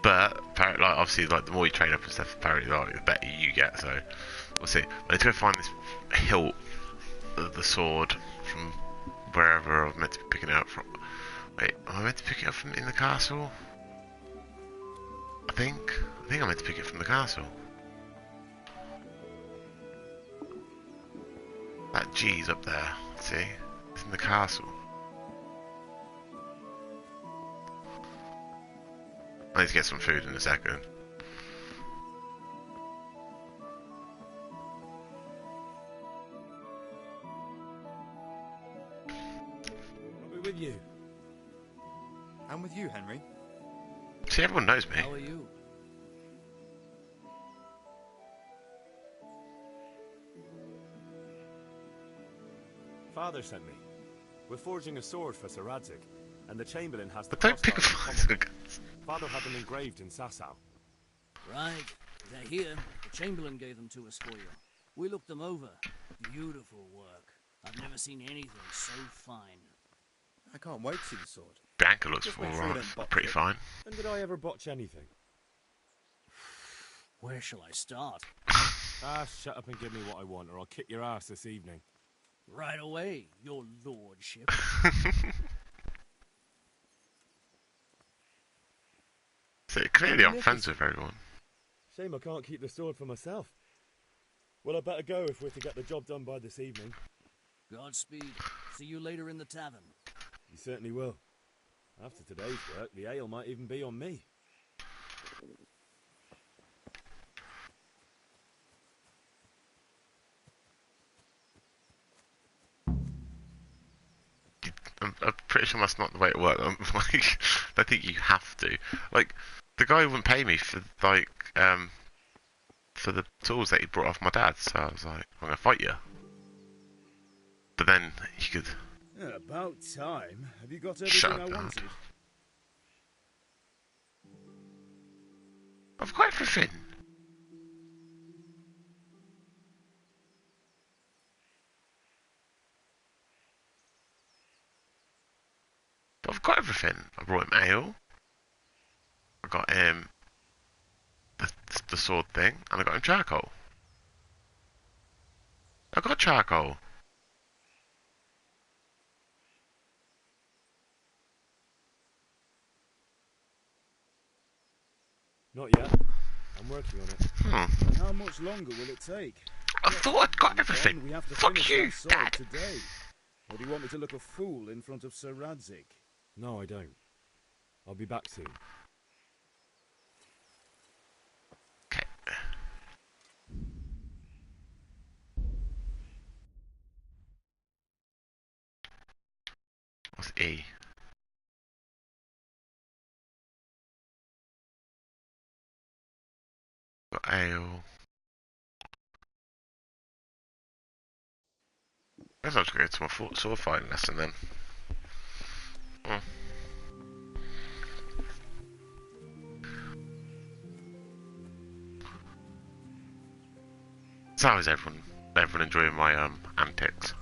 [SPEAKER 1] But apparently, like, obviously, like the more you train up and stuff, apparently, like, the better you get. So we'll see. I need to go find this hilt of the sword from wherever I was meant to be picking it up from. Wait, am I meant to pick it up from in the castle? I think I'm meant to pick it from the castle. That G's up there. See, it's in the castle. I need to get some food in a second.
[SPEAKER 4] I'll be with you.
[SPEAKER 18] I'm with you, Henry.
[SPEAKER 1] See, everyone knows me.
[SPEAKER 18] How are you?
[SPEAKER 4] Father sent me. We're forging a sword for Sir Radzik, and the Chamberlain has the
[SPEAKER 1] But don't pick a
[SPEAKER 4] crossbow in common. Father had them engraved in Sasau.
[SPEAKER 19] Right, they're here. The Chamberlain gave them to us for you. We looked them over. Beautiful work. I've never seen anything so fine.
[SPEAKER 18] I can't wait to see the sword.
[SPEAKER 1] Bianca looks
[SPEAKER 18] Just make sure you
[SPEAKER 1] alright,
[SPEAKER 18] don't botch
[SPEAKER 1] pretty
[SPEAKER 18] it.
[SPEAKER 1] fine.
[SPEAKER 4] When did I ever botch anything?
[SPEAKER 19] Where shall I start?
[SPEAKER 4] Shut up and give me what I want, or I'll kick your ass this evening.
[SPEAKER 19] Right away, your lordship.
[SPEAKER 1] So clearly I'm friends with everyone.
[SPEAKER 4] Shame I can't keep the sword for myself. Well, I better go if we're to get the job done by this evening.
[SPEAKER 19] Godspeed. See you later in the tavern.
[SPEAKER 4] You certainly will. After today's work, the ale might even be on me.
[SPEAKER 1] I'm pretty sure that's not the way it works. I'm like, I think you have to. Like, the guy wouldn't pay me for for the tools that he brought off my dad. So I was like, I'm gonna fight you. But then he could.
[SPEAKER 3] About time. Have you got
[SPEAKER 1] Shut
[SPEAKER 3] everything
[SPEAKER 1] up,
[SPEAKER 3] I
[SPEAKER 1] Dad.
[SPEAKER 3] wanted?
[SPEAKER 1] I've got everything. I've got everything. I brought him ale. I got him the sword thing, and I got him charcoal. I got charcoal.
[SPEAKER 4] Not yet. I'm working on it.
[SPEAKER 3] And how much longer will it take?
[SPEAKER 1] I thought I'd got everything.
[SPEAKER 3] We have to
[SPEAKER 1] Fuck
[SPEAKER 3] finish
[SPEAKER 1] you,
[SPEAKER 3] that sword
[SPEAKER 1] Dad.
[SPEAKER 3] today. Or do you want me to look a fool in front of Sir Radzik?
[SPEAKER 4] No, I don't. I'll be back soon.
[SPEAKER 1] Okay. What's E? Got ale. I guess I'll just go to my sword fighting lesson then. So how is everyone enjoying my antics?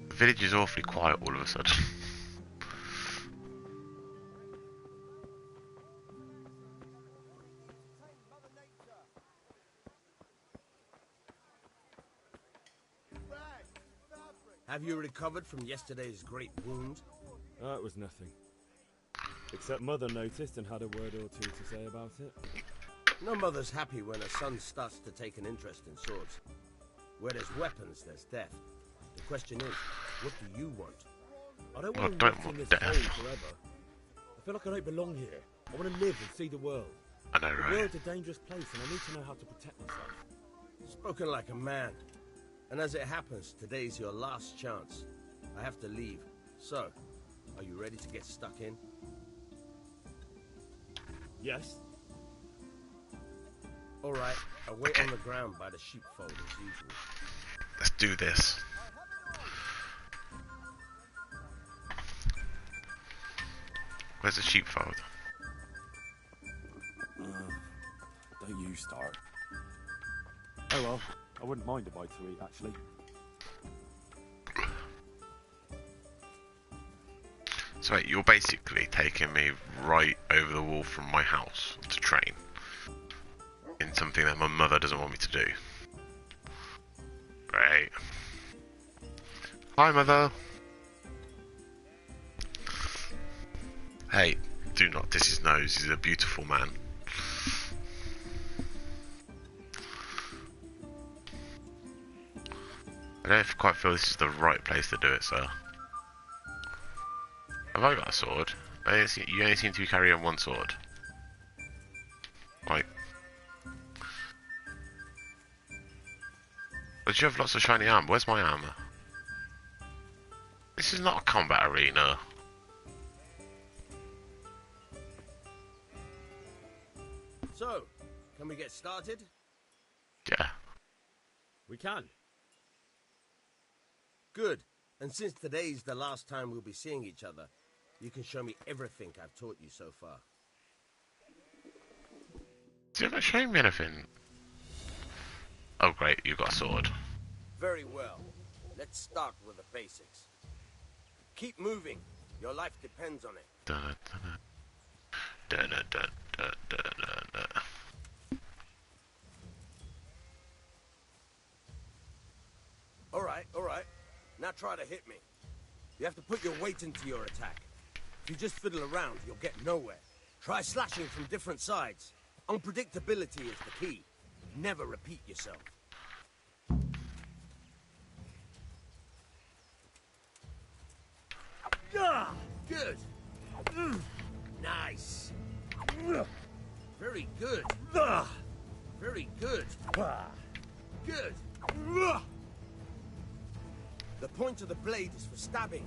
[SPEAKER 1] The village is awfully quiet all of a sudden.
[SPEAKER 20] Have you recovered from yesterday's great wound?
[SPEAKER 4] It was nothing. Except Mother noticed and had a word or two to say about it.
[SPEAKER 20] No mother's happy when a son starts to take an interest in swords. Where there's weapons, there's death. The question is, what do you want? I don't
[SPEAKER 1] I
[SPEAKER 20] want to
[SPEAKER 1] don't
[SPEAKER 20] rot in
[SPEAKER 1] want
[SPEAKER 20] this
[SPEAKER 1] death.
[SPEAKER 20] hole forever. I feel like I don't belong here. I want to live and see the world.
[SPEAKER 1] I know,
[SPEAKER 20] The
[SPEAKER 1] right?
[SPEAKER 20] world's a dangerous place, and I need to know how to protect myself. Spoken like a man. And as it happens, today's your last chance. I have to leave. So, are you ready to get stuck in?
[SPEAKER 5] Yes.
[SPEAKER 20] All right, I'll wait on the ground by the sheepfold as usual.
[SPEAKER 1] Let's do this. Where's the sheepfold?
[SPEAKER 4] Don't you start. Oh well, I wouldn't mind a bite to eat, actually.
[SPEAKER 1] So wait, you're basically taking me right over the wall from my house to train in something that my mother doesn't want me to do. Great. Hi, Mother. Hey, do not diss his nose. He's a beautiful man. I don't quite feel this is the right place to do it, sir. Have I got a sword? You only seem to be carrying one sword. Right. But you have lots of shiny armor. Where's my armor? This is not a combat arena.
[SPEAKER 20] So, can we get started?
[SPEAKER 1] Yeah.
[SPEAKER 20] We can. Good. And since today's the last time we'll be seeing each other, you can show me everything I've taught you so far.
[SPEAKER 1] You haven't shown me anything. Oh great, you've got a sword.
[SPEAKER 20] Very well. Let's start with the basics. Keep moving. Your life depends on it. All right. Now try to hit me. You have to put your weight into your attack. If you just fiddle around, you'll get nowhere. Try slashing from different sides. Unpredictability is the key. Never repeat yourself. Good. Nice. Very good. Very good. Good. The point of the blade is for stabbing.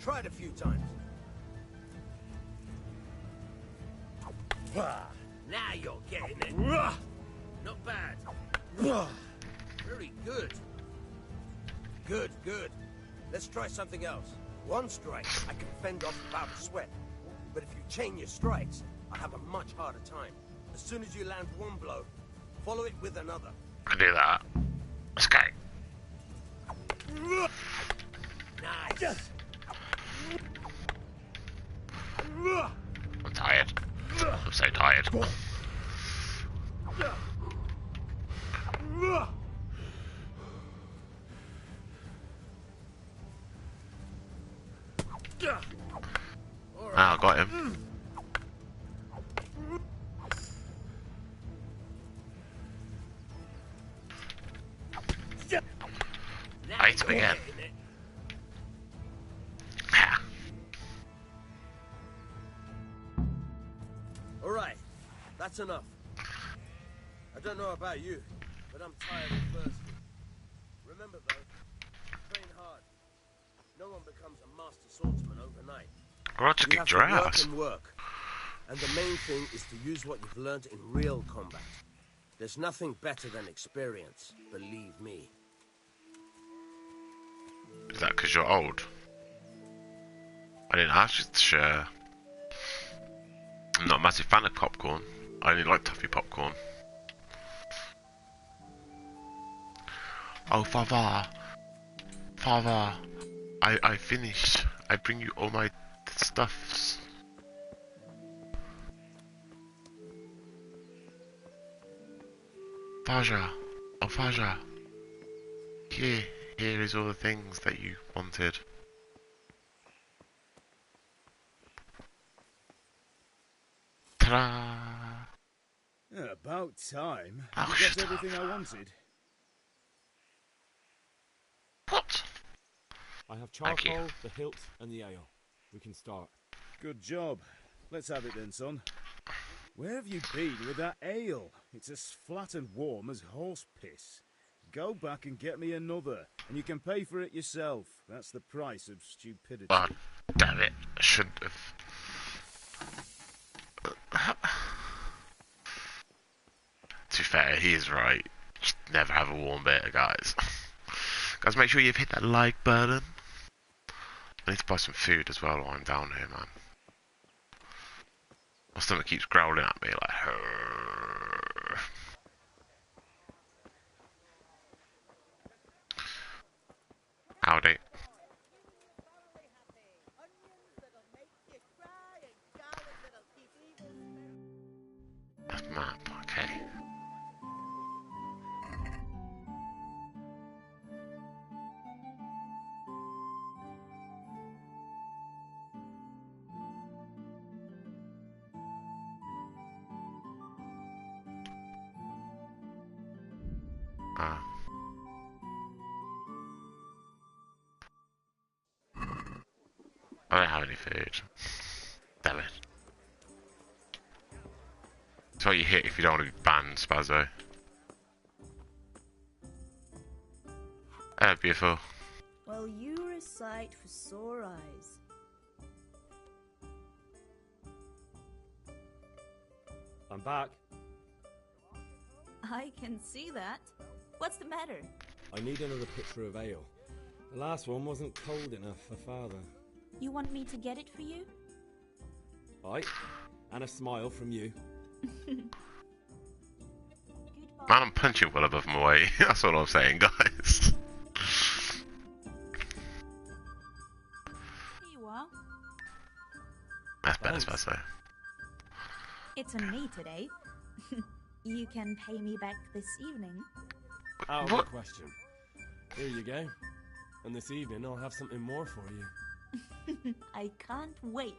[SPEAKER 20] Try it a few times. Now you're getting it. Not bad. Very good. Good. Let's try something else. One strike, I can fend off without a sweat. But if you chain your strikes, I'll have a much harder time. As soon as you land one blow, follow it with another.
[SPEAKER 1] I can do that. Let's go.
[SPEAKER 20] Nice.
[SPEAKER 1] I'm tired. I'm so tired. Ah, I got him. I ate him again.
[SPEAKER 20] All right, that's enough. I don't know about you, but I'm tired and thirsty. Remember though, train hard. No one becomes a master swordsman overnight.
[SPEAKER 1] I'll just
[SPEAKER 20] You
[SPEAKER 1] kick
[SPEAKER 20] have
[SPEAKER 1] your
[SPEAKER 20] to work
[SPEAKER 1] ass.
[SPEAKER 20] and work. And the main thing is to use what you've learned in real combat. There's nothing better than experience, believe me.
[SPEAKER 1] Is that because you're old? I didn't ask you to share. I'm not a massive fan of popcorn. I only like toffee popcorn. Oh, Father. I finished. I bring you all my stuffs. Faja. Oh, Faja. Here is all the things that you wanted. Ta-da!
[SPEAKER 3] About time.
[SPEAKER 1] Oh,
[SPEAKER 3] You got everything I wanted.
[SPEAKER 1] What?
[SPEAKER 4] I have
[SPEAKER 1] Thank you.
[SPEAKER 4] charcoal, the hilt, and the ale. We can start.
[SPEAKER 3] Good job. Let's have it then, son. Where have you been with that ale? It's as flat and warm as horse piss. Go back and get me another, and you can pay for it yourself. That's the price of stupidity.
[SPEAKER 1] Oh, damn it. I shouldn't have. To be fair, he is right. Just never have a warm beer, guys. Guys, make sure you've hit that like button. I need to buy some food as well while I'm down here, man. My stomach keeps growling at me like, "Hurr." Howdy. Map, okay. Ah. I don't have any food. Damn it. That's what you hit if you don't want to be banned, Spazzo. Oh, beautiful.
[SPEAKER 17] Well, you're a sight for sore eyes.
[SPEAKER 4] I'm back.
[SPEAKER 17] I can see that. What's the matter?
[SPEAKER 4] I need another pitcher of ale. The last one wasn't cold enough for Father.
[SPEAKER 17] You want me to get it for you?
[SPEAKER 4] Aye. And a smile from you.
[SPEAKER 1] Man, I'm punching well above my weight. That's all I'm saying, guys.
[SPEAKER 17] Here you are.
[SPEAKER 1] That's better, Spazzo.
[SPEAKER 17] It's on me today. You can pay me back this evening.
[SPEAKER 4] Out of the question. Here you go. And this evening I'll have something more for you.
[SPEAKER 17] I can't wait.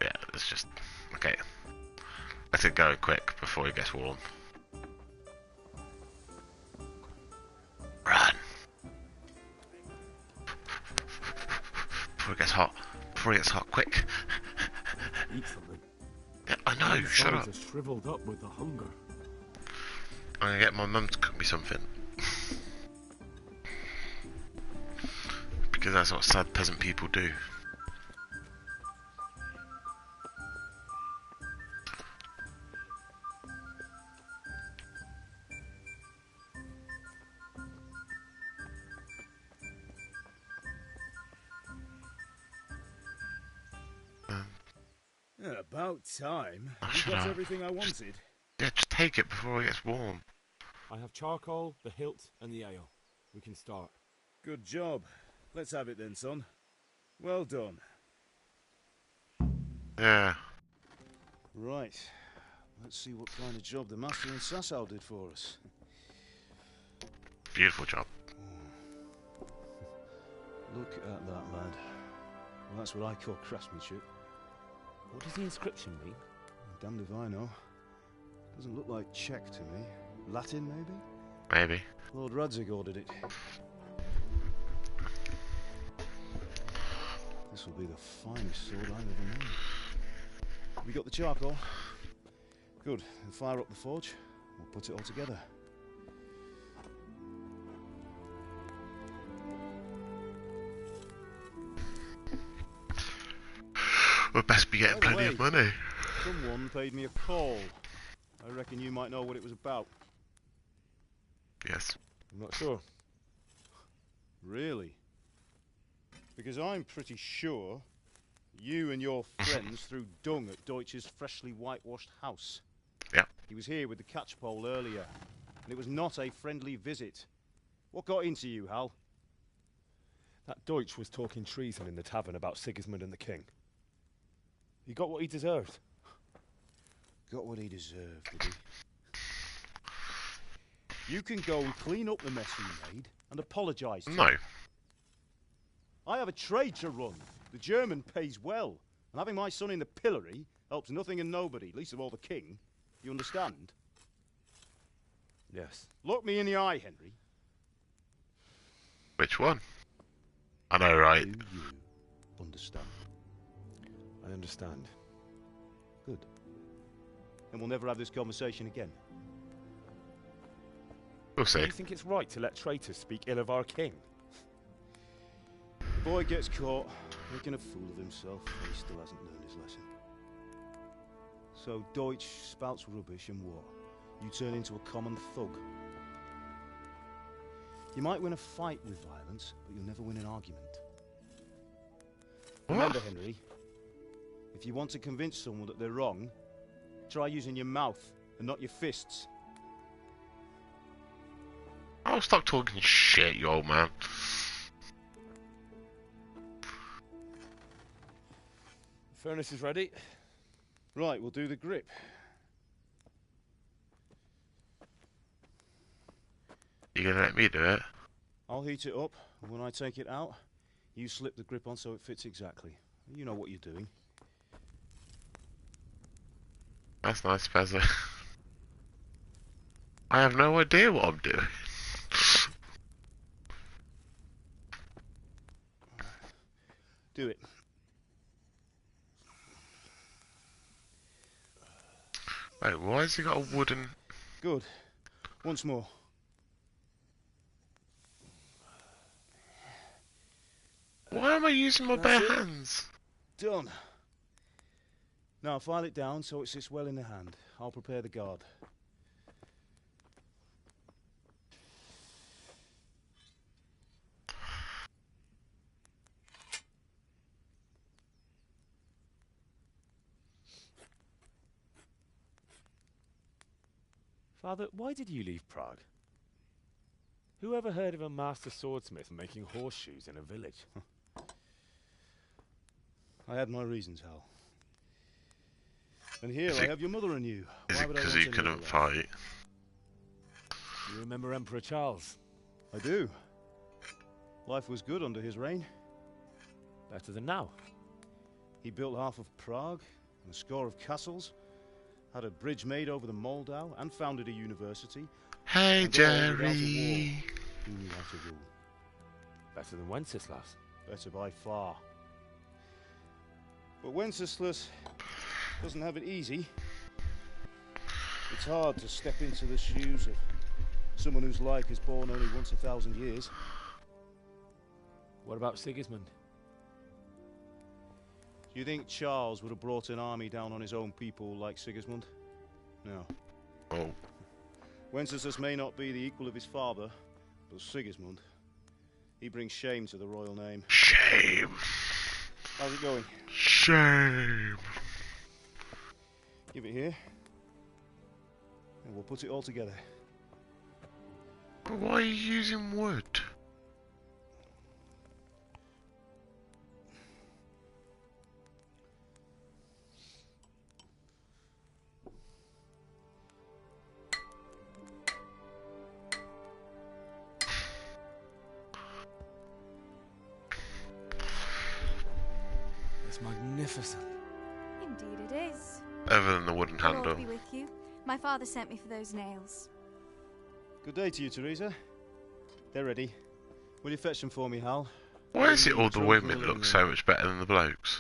[SPEAKER 1] Yeah, it's just... Okay. Let it go quick before it gets warm. Run! Before it gets hot. Before it gets hot, quick.
[SPEAKER 4] Eat something.
[SPEAKER 1] Yeah, I know, shut up.
[SPEAKER 4] Are shriveled up with the hunger.
[SPEAKER 1] I'm gonna get my mum to cook me something. Because that's what sad peasant people do.
[SPEAKER 3] About time.
[SPEAKER 1] Oh,
[SPEAKER 3] You
[SPEAKER 1] shut
[SPEAKER 3] got
[SPEAKER 1] up.
[SPEAKER 3] everything I wanted.
[SPEAKER 1] Yeah, just take it before it gets warm.
[SPEAKER 4] I have charcoal, the hilt, and the ale. We can start.
[SPEAKER 3] Good job. Let's have it then, son. Well done.
[SPEAKER 1] Yeah.
[SPEAKER 3] Right. Let's see what kind of job the master in Sasau did for us.
[SPEAKER 1] Beautiful job.
[SPEAKER 3] Look at that, lad. Well, that's what I call craftsmanship.
[SPEAKER 4] What does the inscription mean?
[SPEAKER 3] Damned if I know. Doesn't look like Czech to me. Latin, maybe?
[SPEAKER 1] Maybe.
[SPEAKER 3] Lord Radzig ordered it. This will be the finest sword I've ever known. We got the charcoal? Good. Then fire up the forge. We'll put it all together.
[SPEAKER 1] We'll best be getting
[SPEAKER 3] By the
[SPEAKER 1] plenty of
[SPEAKER 3] way,
[SPEAKER 1] money.
[SPEAKER 3] Someone paid me a call. I reckon you might know what it was about.
[SPEAKER 1] Yes.
[SPEAKER 3] I'm not sure. Really? Because I'm pretty sure you and your friends threw dung at Deutsch's freshly whitewashed house.
[SPEAKER 1] Yeah.
[SPEAKER 3] He was here with the catchpole earlier, and it was not a friendly visit. What got into you, Hal?
[SPEAKER 4] That Deutsch was talking treason in the tavern about Sigismund and the king. He got what he deserved.
[SPEAKER 3] Got what he deserved, did he? You can go and clean up the mess you made and apologise to
[SPEAKER 1] No.
[SPEAKER 3] him. I have a trade to run. The German pays well, and having my son in the pillory helps nothing and nobody, least of all the king. You understand?
[SPEAKER 4] Yes.
[SPEAKER 3] Look me in the eye, Henry.
[SPEAKER 1] Which one? I know, right?
[SPEAKER 3] Do you understand?
[SPEAKER 21] I understand. Good. And we'll never have this conversation again.
[SPEAKER 1] We'll see.
[SPEAKER 4] Do you think it's right to let traitors speak ill of our king?
[SPEAKER 3] The boy gets caught making a fool of himself, and he still hasn't learned his lesson. So Deutsch spouts rubbish and war. You turn into a common thug. You might win a fight with violence, but you'll never win an argument. Remember, Henry, if you want to convince someone that they're wrong, try using your mouth and not your fists.
[SPEAKER 1] Oh, stop talking shit, you old man.
[SPEAKER 4] Furnace is ready.
[SPEAKER 3] Right, we'll do the grip.
[SPEAKER 1] You gonna let me do it?
[SPEAKER 3] I'll heat it up, and when I take it out, you slip the grip on so it fits exactly. You know what you're doing.
[SPEAKER 1] That's nice, Pezza. I have no idea what I'm doing.
[SPEAKER 3] Do it.
[SPEAKER 1] Wait, why has he got a wooden...
[SPEAKER 3] Good. Once more.
[SPEAKER 1] Why am I using my bare hands?
[SPEAKER 3] Done. Now file it down so it sits well in the hand. I'll prepare the guard.
[SPEAKER 4] Father, why did you leave Prague? Who ever heard of a master swordsmith making horseshoes in a village?
[SPEAKER 3] I had my reasons, Hal. And here
[SPEAKER 1] Is
[SPEAKER 3] I
[SPEAKER 1] it-
[SPEAKER 3] have your mother and you.
[SPEAKER 1] Is
[SPEAKER 3] Why
[SPEAKER 1] it
[SPEAKER 3] would I
[SPEAKER 1] because
[SPEAKER 3] want
[SPEAKER 1] you
[SPEAKER 3] any
[SPEAKER 1] couldn't
[SPEAKER 3] other life?
[SPEAKER 1] fight?
[SPEAKER 4] You remember Emperor Charles?
[SPEAKER 3] I do. Life was good under his reign.
[SPEAKER 4] Better than now.
[SPEAKER 3] He built half of Prague and a score of castles, had a bridge made over the Moldau, and founded a university.
[SPEAKER 1] Hey,
[SPEAKER 3] and all without a war.
[SPEAKER 1] Jerry.
[SPEAKER 3] He knew how to rule.
[SPEAKER 4] Better than Wenceslas.
[SPEAKER 3] Better by far. But Wenceslas doesn't have it easy. It's hard to step into the shoes of someone whose life is born only once 1,000 years.
[SPEAKER 4] What about Sigismund?
[SPEAKER 3] Do you think Charles would have brought an army down on his own people like Sigismund? No.
[SPEAKER 1] Oh.
[SPEAKER 3] Wenceslas may not be the equal of his father, but Sigismund, he brings shame to the royal name.
[SPEAKER 1] Shame.
[SPEAKER 3] How's it going?
[SPEAKER 1] Shame.
[SPEAKER 3] Give it here, and we'll put it all together.
[SPEAKER 1] Why are you using wood?
[SPEAKER 4] It's magnificent.
[SPEAKER 22] Indeed it is.
[SPEAKER 1] Other than the wooden
[SPEAKER 22] The Lord
[SPEAKER 1] handle.
[SPEAKER 22] be with you. My father sent me for those nails.
[SPEAKER 3] Good day to you, Teresa. They're ready. Will you fetch them for me, Hal?
[SPEAKER 1] Why is it all the
[SPEAKER 3] Trunk
[SPEAKER 1] women
[SPEAKER 3] all
[SPEAKER 1] look
[SPEAKER 3] in
[SPEAKER 1] so much better than the blokes?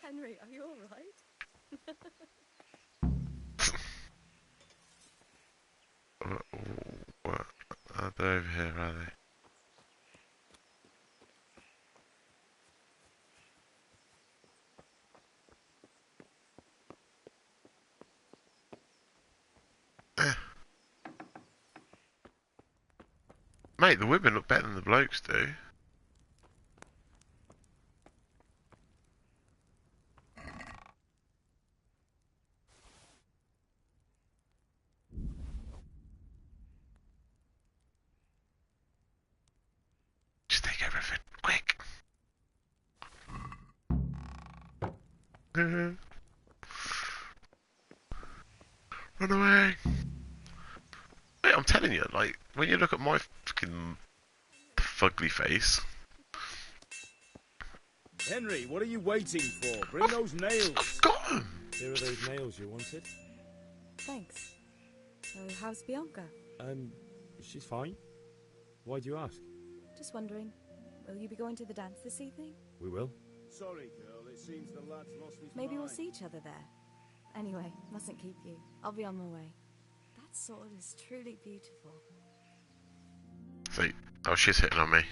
[SPEAKER 22] Henry, are you alright?
[SPEAKER 1] What? Are they over here, are they? Mate, the women look better than the blokes do. Just take everything, quick. Run away. Wait, I'm telling you, like, when you look at my fucking fugly face.
[SPEAKER 3] Henry, what are you waiting for? Bring those nails.
[SPEAKER 1] Got them.
[SPEAKER 4] Here are those nails you wanted.
[SPEAKER 22] Thanks. So, how's Bianca?
[SPEAKER 4] She's fine. Why do you ask?
[SPEAKER 22] Just wondering, will you be going to the dance this evening?
[SPEAKER 4] We will.
[SPEAKER 3] Sorry, girl, it seems the lad's lost his
[SPEAKER 22] Maybe we'll
[SPEAKER 3] mind.
[SPEAKER 22] see each other there. Anyway, mustn't keep you. I'll be on my way. That sword is truly beautiful.
[SPEAKER 1] So, oh, she's hitting on me.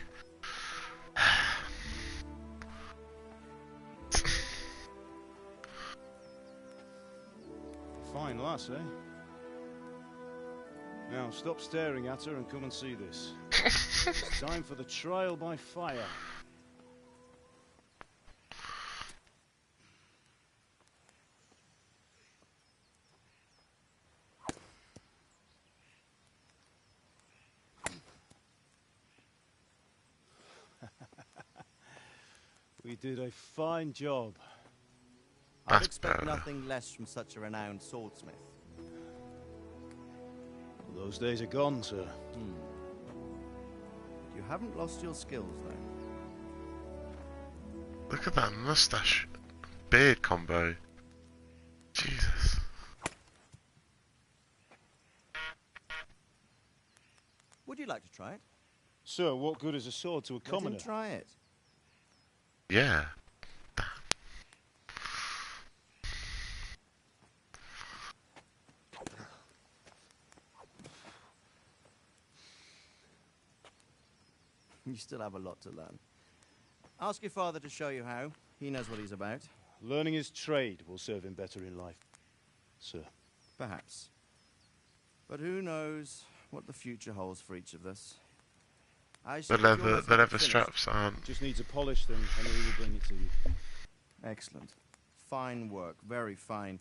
[SPEAKER 3] Fine lass, eh? Now, stop staring at her and come and see this. It's time for the trial by fire. We did a fine job.
[SPEAKER 7] I'd expect nothing less from such a renowned swordsmith.
[SPEAKER 3] Those days are gone, sir.
[SPEAKER 7] You haven't lost your skills, though.
[SPEAKER 1] Look at that mustache beard combo. Jesus.
[SPEAKER 7] Would you like to try it?
[SPEAKER 3] Sir, what good is a sword to a commoner?
[SPEAKER 7] Let him try it.
[SPEAKER 1] Yeah.
[SPEAKER 7] You still have a lot to learn. Ask your father to show you how. He knows what he's about.
[SPEAKER 3] Learning his trade will serve him better in life, sir.
[SPEAKER 7] Perhaps. But who knows what the future holds for each of us.
[SPEAKER 1] The leather straps aren't.
[SPEAKER 3] Just needs a polish, then Henry will bring it to you.
[SPEAKER 7] Excellent. Fine work. Very fine.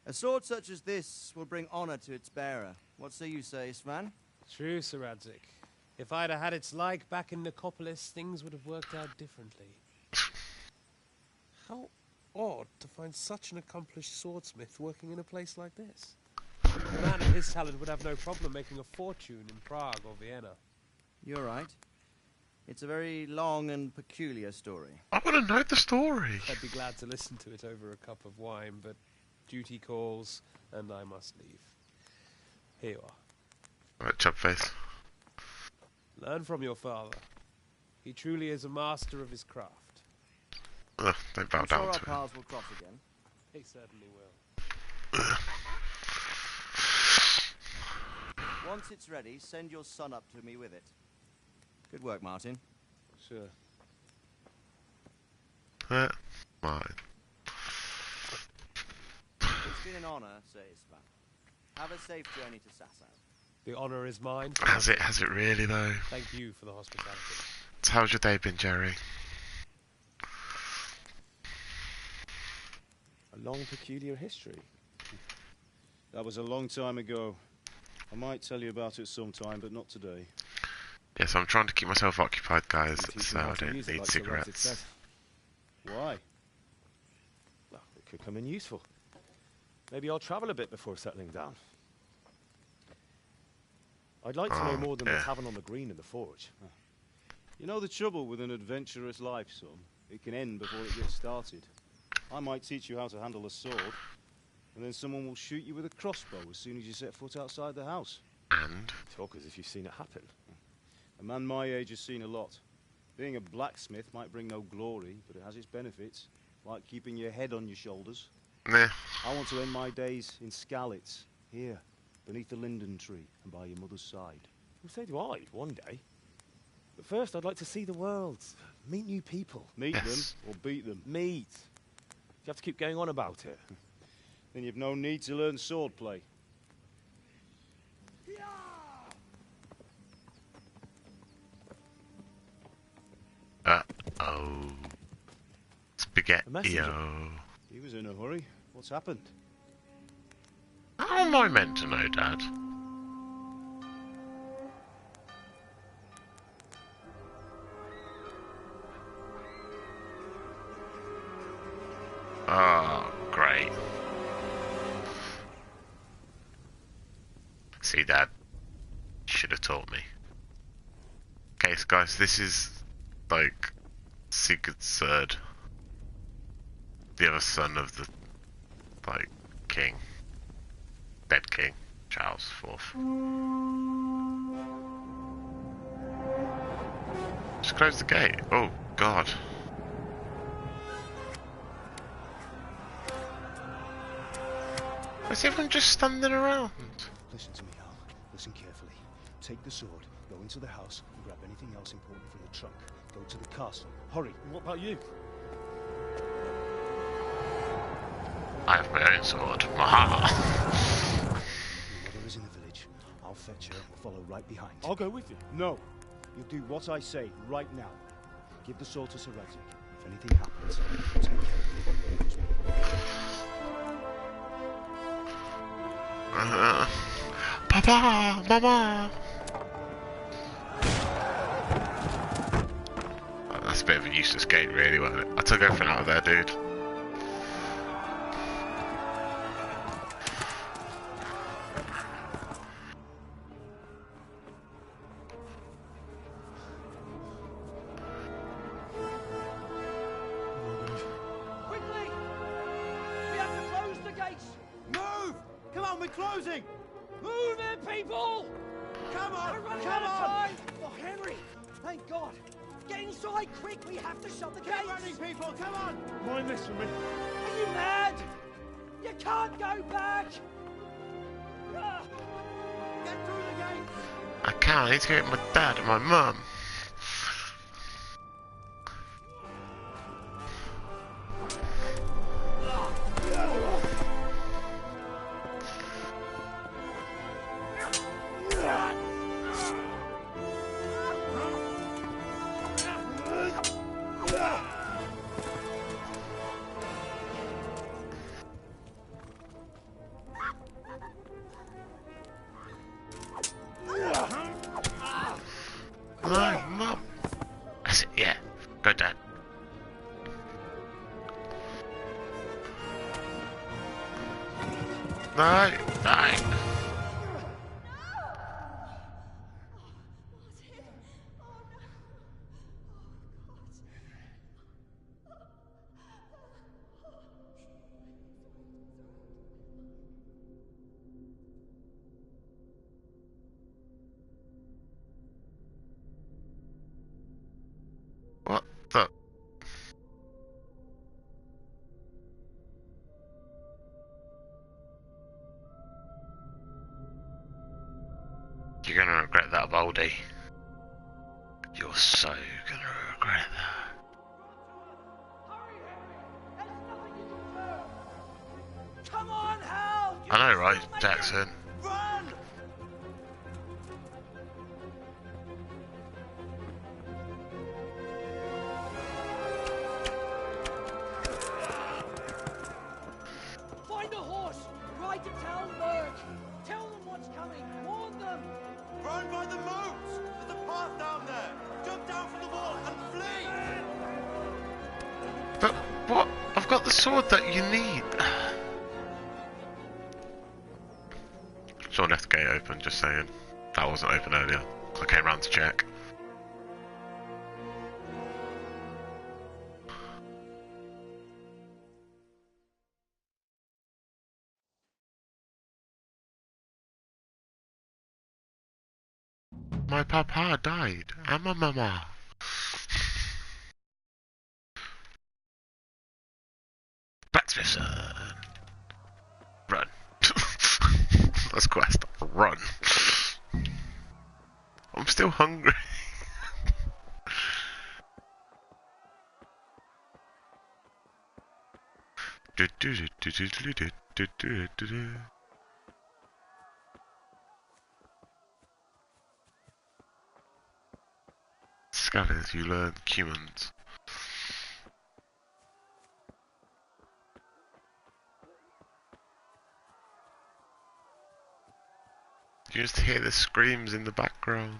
[SPEAKER 7] A sword such as this will bring honor to its bearer. What say you, Svan?
[SPEAKER 12] True, Sir Radzig. If I'd have had its like back in Nicopolis, things would have worked out differently. How odd to find such an accomplished swordsmith working in a place like this. A man of his talent would have no problem making a fortune in Prague or Vienna.
[SPEAKER 7] You're right. It's a very long and peculiar story.
[SPEAKER 1] I want to know the story.
[SPEAKER 12] I'd be glad to listen to it over a cup of wine, but duty calls, and I must leave. Here you are.
[SPEAKER 1] Right, chubface.
[SPEAKER 12] Learn from your father. He truly is a master of his craft.
[SPEAKER 1] Ugh, don't bow
[SPEAKER 7] I'm
[SPEAKER 1] down
[SPEAKER 7] sure our
[SPEAKER 1] to him.
[SPEAKER 7] paths will cross again.
[SPEAKER 12] He certainly will.
[SPEAKER 7] Once it's ready, send your son up to me with it. Good work, Martin.
[SPEAKER 3] Sure.
[SPEAKER 1] Mine.
[SPEAKER 7] It's been an honor, Sir Isvan. Have a safe journey to Sasau.
[SPEAKER 12] The honour is mine.
[SPEAKER 1] Has it really though?
[SPEAKER 12] Thank you for the hospitality.
[SPEAKER 1] So how's your day been, Jerry?
[SPEAKER 21] A long, peculiar history.
[SPEAKER 3] That was a long time ago. I might tell you about it sometime, but not today.
[SPEAKER 1] Yes, I'm trying to keep myself occupied, guys, so I don't need cigarettes.
[SPEAKER 3] Why?
[SPEAKER 21] Well, it could come in useful. Maybe I'll travel a bit before settling down. I'd like to know more than the tavern on the green and the forge.
[SPEAKER 3] You know the trouble with an adventurous life, son? It can end before it gets started. I might teach you how to handle a sword, and then someone will shoot you with a crossbow as soon as you set foot outside the house.
[SPEAKER 1] And?
[SPEAKER 21] Talk as if you've seen it happen.
[SPEAKER 3] A man my age has seen a lot. Being a blacksmith might bring no glory, but it has its benefits, like keeping your head on your shoulders.
[SPEAKER 1] Nah.
[SPEAKER 3] I want to end my days in Skalitz, here, beneath the linden tree and by your mother's side.
[SPEAKER 21] Well, so do I, one day. But first, I'd like to see the world, meet new people.
[SPEAKER 3] Meet them or beat them?
[SPEAKER 21] Meet. You have to keep going on about it.
[SPEAKER 3] Then you've no need to learn swordplay.
[SPEAKER 1] Oh. Spaghetti-o.
[SPEAKER 3] He was in a hurry. What's happened?
[SPEAKER 1] How am I meant to know, Dad? Oh, great. See, Dad, you should have taught me. Okay, so guys, this is, like, Sigurd's third. The other son of the, like, king. Dead king, Charles IV. Just close the gate. Oh, God. Is everyone just standing around?
[SPEAKER 21] Listen to me, Hal. Listen carefully. Take the sword, go into the house, and grab anything else important from the trunk. Go to the castle. Hurry.
[SPEAKER 12] What about you?
[SPEAKER 1] I have my own sword. Maha!
[SPEAKER 21] Your mother is in the village. I'll fetch her and we'll follow right behind.
[SPEAKER 12] I'll go with you.
[SPEAKER 21] No. You'll do what I say right now. Give the sword to Sir Isaac. If anything happens, I'll take care of you.
[SPEAKER 1] Papa! Mama! Oh, that's a bit of a useless gate, really, wasn't it? I took everything out of there, dude.
[SPEAKER 9] Quickly! We have to close the gates!
[SPEAKER 7] Move! Come on, we're closing!
[SPEAKER 9] Move it, people!
[SPEAKER 7] Come on!
[SPEAKER 9] We're running
[SPEAKER 7] Come
[SPEAKER 9] out of
[SPEAKER 7] on!
[SPEAKER 9] time! Oh, Henry! Thank God! Get inside, quick! We have to shut the gates!
[SPEAKER 7] Get running, people! Come on!
[SPEAKER 12] Mind this for me.
[SPEAKER 9] Are you mad? You can't go back! Ah.
[SPEAKER 7] Get through the gates!
[SPEAKER 1] I can't. I need to go get my dad and my mum. No, mum. That's it, yeah. Go, Dad. No, no. What the? You're gonna regret that, Baldy. You're so gonna regret that.
[SPEAKER 9] Come on, Hal!
[SPEAKER 1] I know, right, Jackson?
[SPEAKER 9] Run! Find a horse! Ride to town, Berg! Tell them what's coming! Warn them!
[SPEAKER 7] Run by the moat! There's a path down there! Jump down from the wall and flee!
[SPEAKER 1] But what? I've got the sword that you need. Someone left the gate open, just saying. That wasn't open earlier. I came round to check. My papa died, and my mama. Blacksmith's son. Run. That's quest. Run. I'm still hungry. Scavengers, you learn humans. You just hear the screams in the background.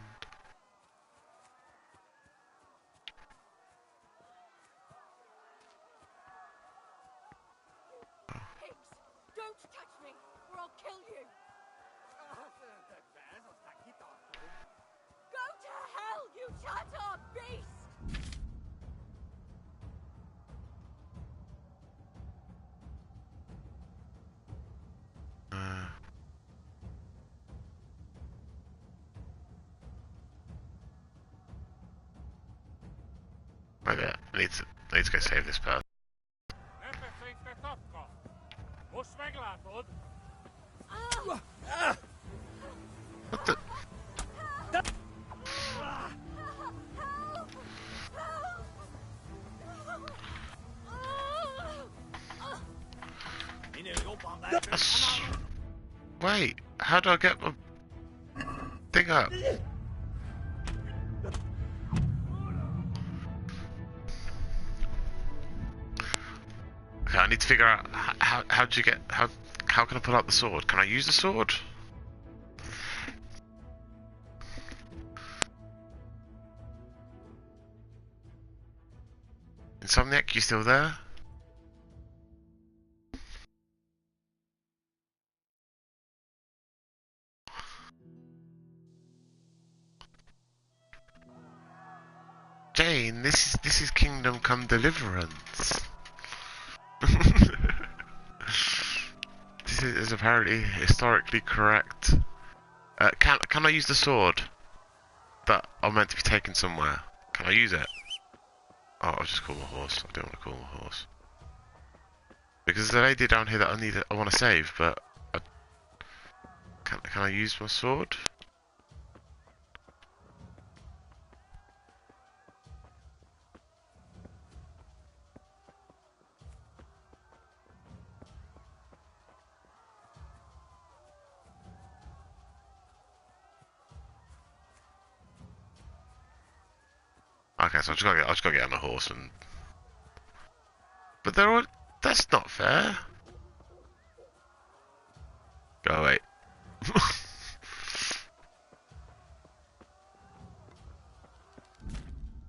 [SPEAKER 9] Don't touch me, or I'll kill you! Go to hell, you Tatar beast!
[SPEAKER 1] I need to go save this person. What the? Wait, how do I get my thing up? Okay, I need to figure out how do you get how can I pull out the sword? Can I use the sword? Insomniac, you still there? Jane, this is Kingdom Come Deliverance. This is apparently historically correct. Can I use the sword that I'm meant to be taken somewhere? Can I use it? Oh, I'll just call my horse. I don't want to call my horse because there's a lady down here that I want to save, but can I use my sword? Okay, so I just gotta get on the horse and. But they're all. That's not fair. Go away.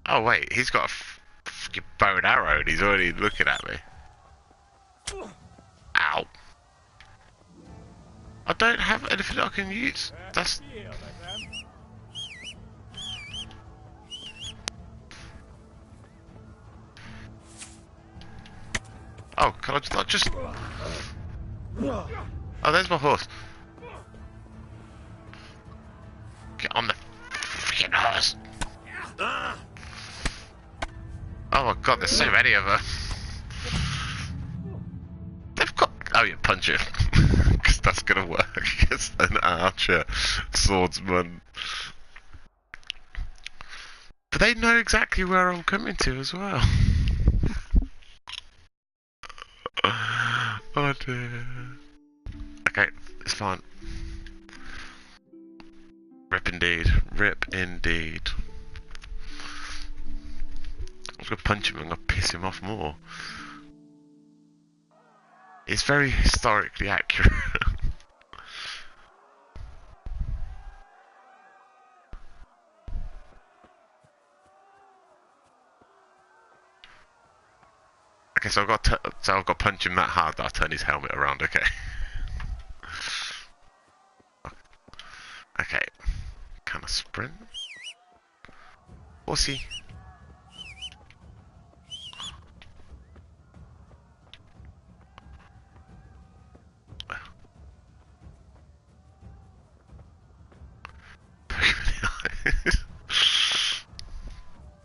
[SPEAKER 1] Oh wait, he's got a fucking bow and arrow and he's already looking at me. Ow. I don't have anything I can use. That's. Oh, can I not just... Oh, there's my horse. Get on the freaking horse. Oh my god, there's so many of them. They've got... Oh, you punch it. Because that's gonna work against an archer, swordsman. But they know exactly where I'm coming to as well. Oh dear. Okay, it's fine. Rip indeed. Rip indeed. I was gonna punch him and I'm gonna piss him off more. It's very historically accurate. Okay, so I've got to punch him that hard that I turn his helmet around. Okay. Okay. Can I sprint? Horsey.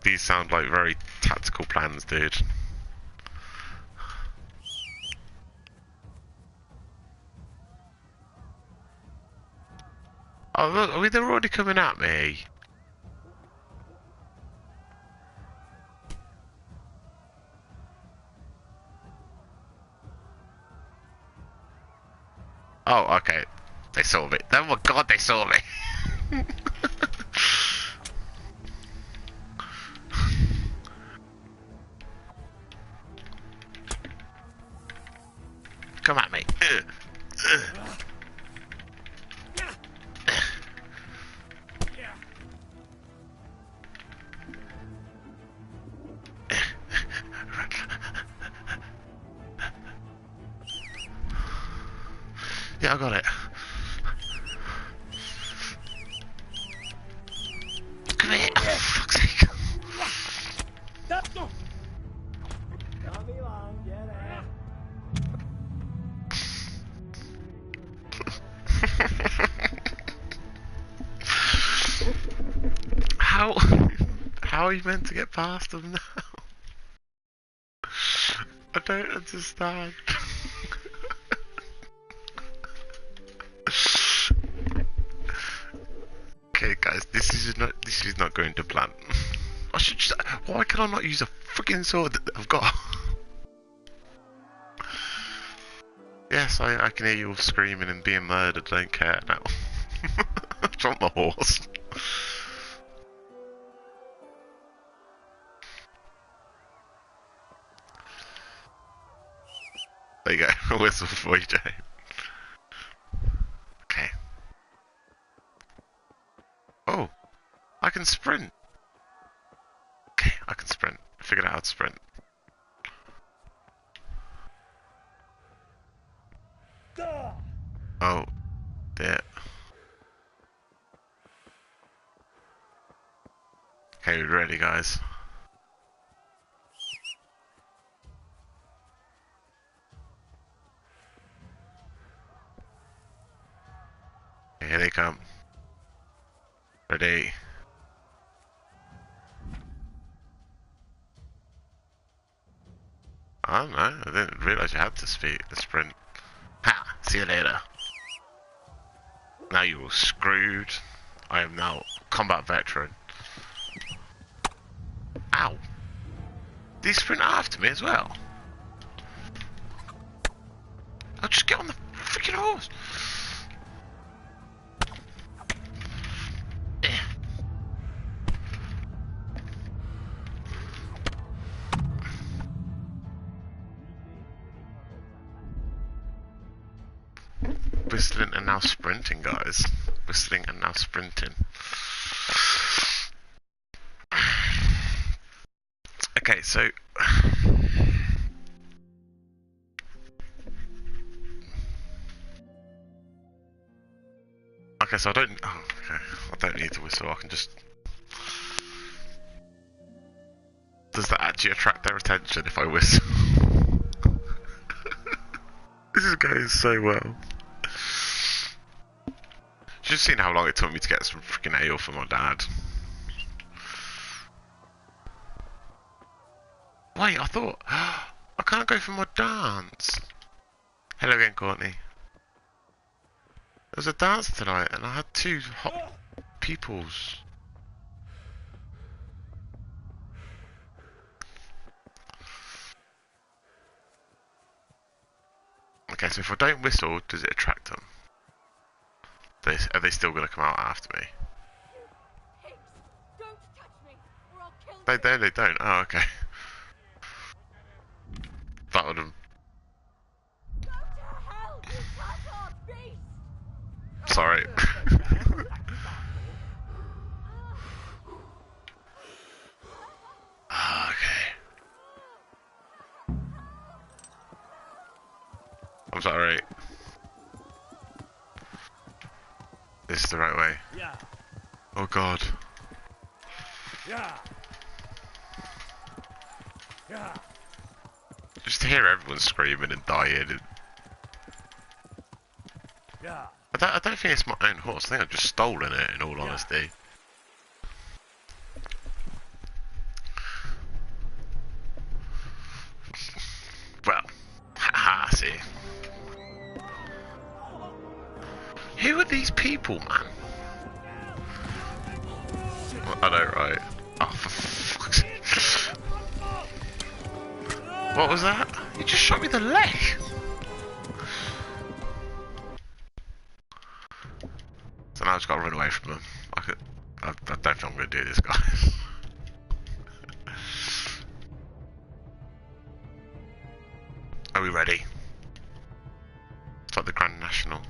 [SPEAKER 1] These sound like very tactical plans, dude. Oh look, I mean, they're already coming at me. Oh, okay. They saw me. Oh my god, they saw me. Come at me. Yeah, I got it. Come here. Oh, for fuck's sake. How are you meant to get past them now? I don't understand. Okay, guys, this is not going to plan. I should just. Why can I not use a freaking sword that I've got? Yes, I can hear you all screaming and being murdered. I don't care now. Drop my horse. There you go. A whistle for you, Jay. Okay. Oh, I can sprint. Okay, I can sprint. I figured out how to sprint. Oh, dear. Okay, we're ready, guys. Here they come. Ready. I don't know, I didn't realise you had to sprint. Ha! See you later. Now you're all screwed. I am now combat veteran. Ow! They sprint after me as well. I'll just get on the freaking horse. Whistling and now sprinting, guys. Whistling and now sprinting. Okay, so okay, so I don't. Oh, okay, I don't need to whistle. I can just. Does that actually attract their attention if I whistle? This is going so well. Just seen how long it took me to get some freaking ale for my dad. Wait, I thought I can't go for my dance. Hello again, Courtney. There was a dance tonight, and I had 2 hot peoples. Okay, so if I don't whistle, does it attract them? Are they still going to come out after me? They don't. Oh, okay. That would have. Sorry. Okay. I'm sorry. This is the right way.
[SPEAKER 5] Yeah.
[SPEAKER 1] Oh god.
[SPEAKER 5] Yeah. Yeah.
[SPEAKER 1] Just to hear everyone screaming and dying. And...
[SPEAKER 5] Yeah.
[SPEAKER 1] I don't think it's my own horse. I think I've just stolen it, in all honesty. Well, haha, see. Who are these people, man? I know, right? Oh, for fuck's sake. What was that? You just shot me the leg! So now I've just got to run away from them. I don't think I'm going to do this, guys. Are we ready? It's like the Grand National.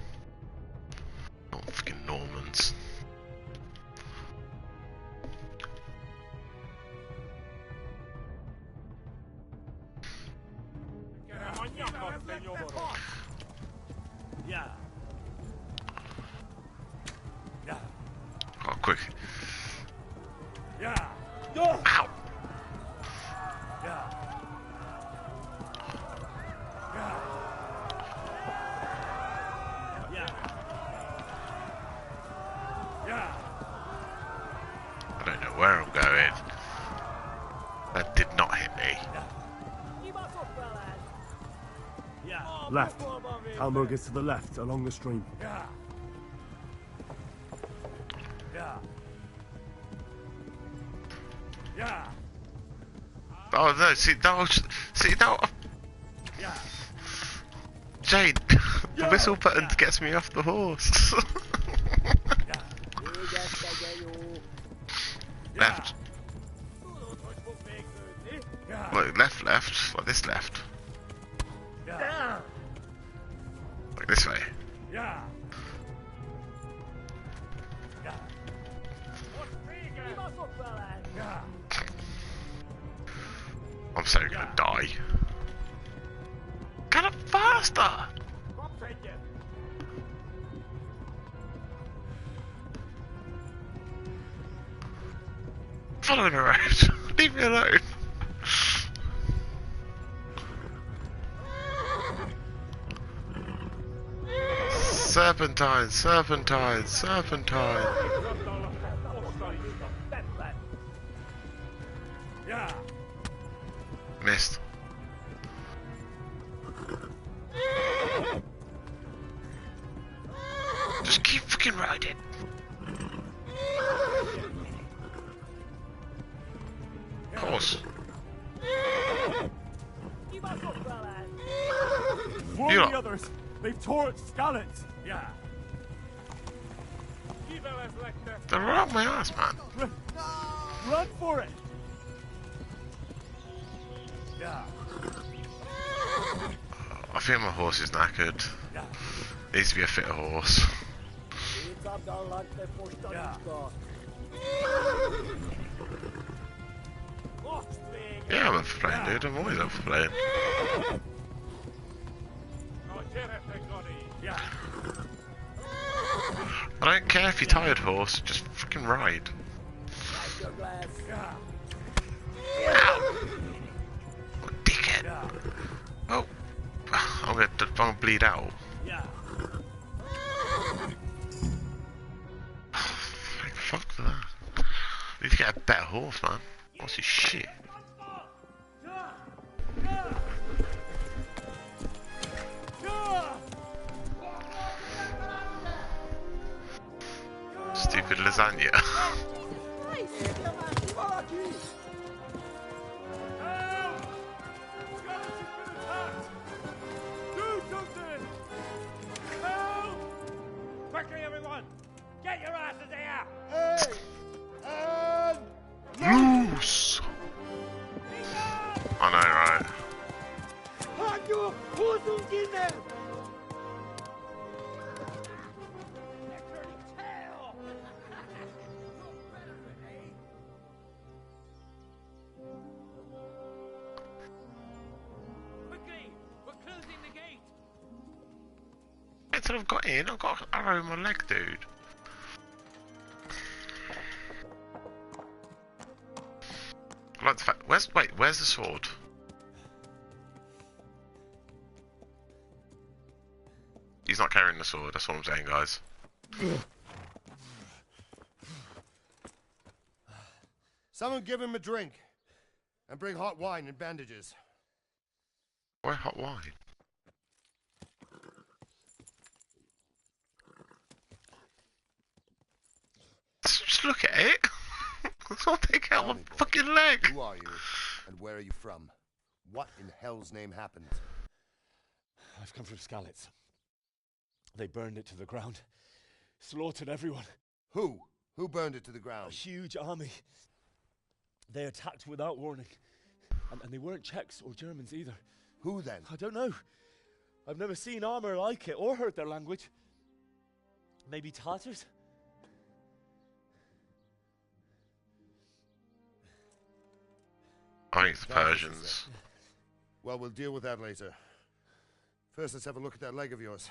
[SPEAKER 1] Oh, freaking Normans.
[SPEAKER 5] Yeah. Yeah.
[SPEAKER 1] Oh, quick.
[SPEAKER 5] Yeah.
[SPEAKER 1] Ow!
[SPEAKER 5] Yeah. Yeah.
[SPEAKER 1] I don't know where I'm going. That did not hit me.
[SPEAKER 9] Keep us up, fellas.
[SPEAKER 5] Left. Halmur gets to the left, along the stream.
[SPEAKER 8] Yeah. Yeah. Yeah.
[SPEAKER 1] Oh no! See now.
[SPEAKER 8] Yeah.
[SPEAKER 1] Jane, the whistle button gets me off the horse. Left. Look, left, like this left. Like this way. I'm so gonna die. Get up faster! Follow me around. Leave me alone. Serpentine, serpentine, serpentine. Missed. Just keep fucking riding. Horse.
[SPEAKER 5] Warn the others. They've torched Skalitz.
[SPEAKER 8] Yeah.
[SPEAKER 1] They're right up my ass, man.
[SPEAKER 5] Run for it.
[SPEAKER 8] Yeah.
[SPEAKER 1] I feel my horse is knackered. Needs to be a fitter horse. Yeah, I'm up for playing, dude. I'm always up for playing. I don't care if you're tired, horse. Just fucking ride. Ow! What a dickhead. Oh, I'm gonna bleed out. Fuck for that. Need to get a better horse, man. What's his shit? Stupid lasagna.
[SPEAKER 8] Quickly, everyone! Get your asses here!
[SPEAKER 1] Loose! I know, right?
[SPEAKER 8] Quickly! We're closing the gate!
[SPEAKER 1] Until I've got in, I've got an arrow in my leg, dude. I like the fact. Where's the sword? He's not carrying the sword, that's what I'm saying, guys.
[SPEAKER 10] Someone give him a drink. And bring hot wine and bandages.
[SPEAKER 1] Why hot wine? Just look at it. It's all taken out my fucking leg.
[SPEAKER 10] Who are you? And where are you from? What in hell's name happened?
[SPEAKER 21] I've come from Skalitz. They burned it to the ground. Slaughtered everyone.
[SPEAKER 10] Who? Who burned it to the ground?
[SPEAKER 21] A huge army. They attacked without warning. And they weren't Czechs or Germans either.
[SPEAKER 10] Who then?
[SPEAKER 21] I don't know. I've never seen armor like it or heard their language. Maybe Tatars?
[SPEAKER 1] I think it's the Persians.
[SPEAKER 10] Well, we'll deal with that later. First, let's have a look at that leg of yours.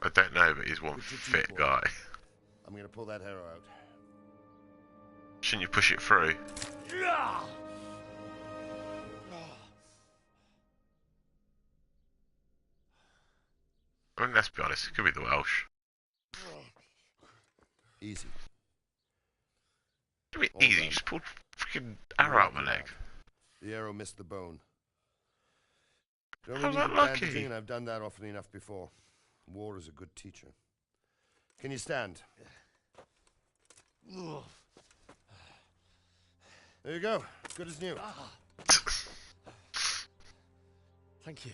[SPEAKER 1] I don't know, but he's one fit guy.
[SPEAKER 10] I'm gonna pull that arrow out.
[SPEAKER 1] Shouldn't you push it through? I mean, let's be honest, it could be the Welsh.
[SPEAKER 10] Easy.
[SPEAKER 1] It could be easy, you just pulled freaking arrow out my leg.
[SPEAKER 10] The arrow missed the bone. It only
[SPEAKER 1] How's that
[SPEAKER 10] needed
[SPEAKER 1] lucky?
[SPEAKER 10] bandaging, and I've done that often enough before. War is a good teacher. Can you stand? There you go. Good as new.
[SPEAKER 12] Thank you.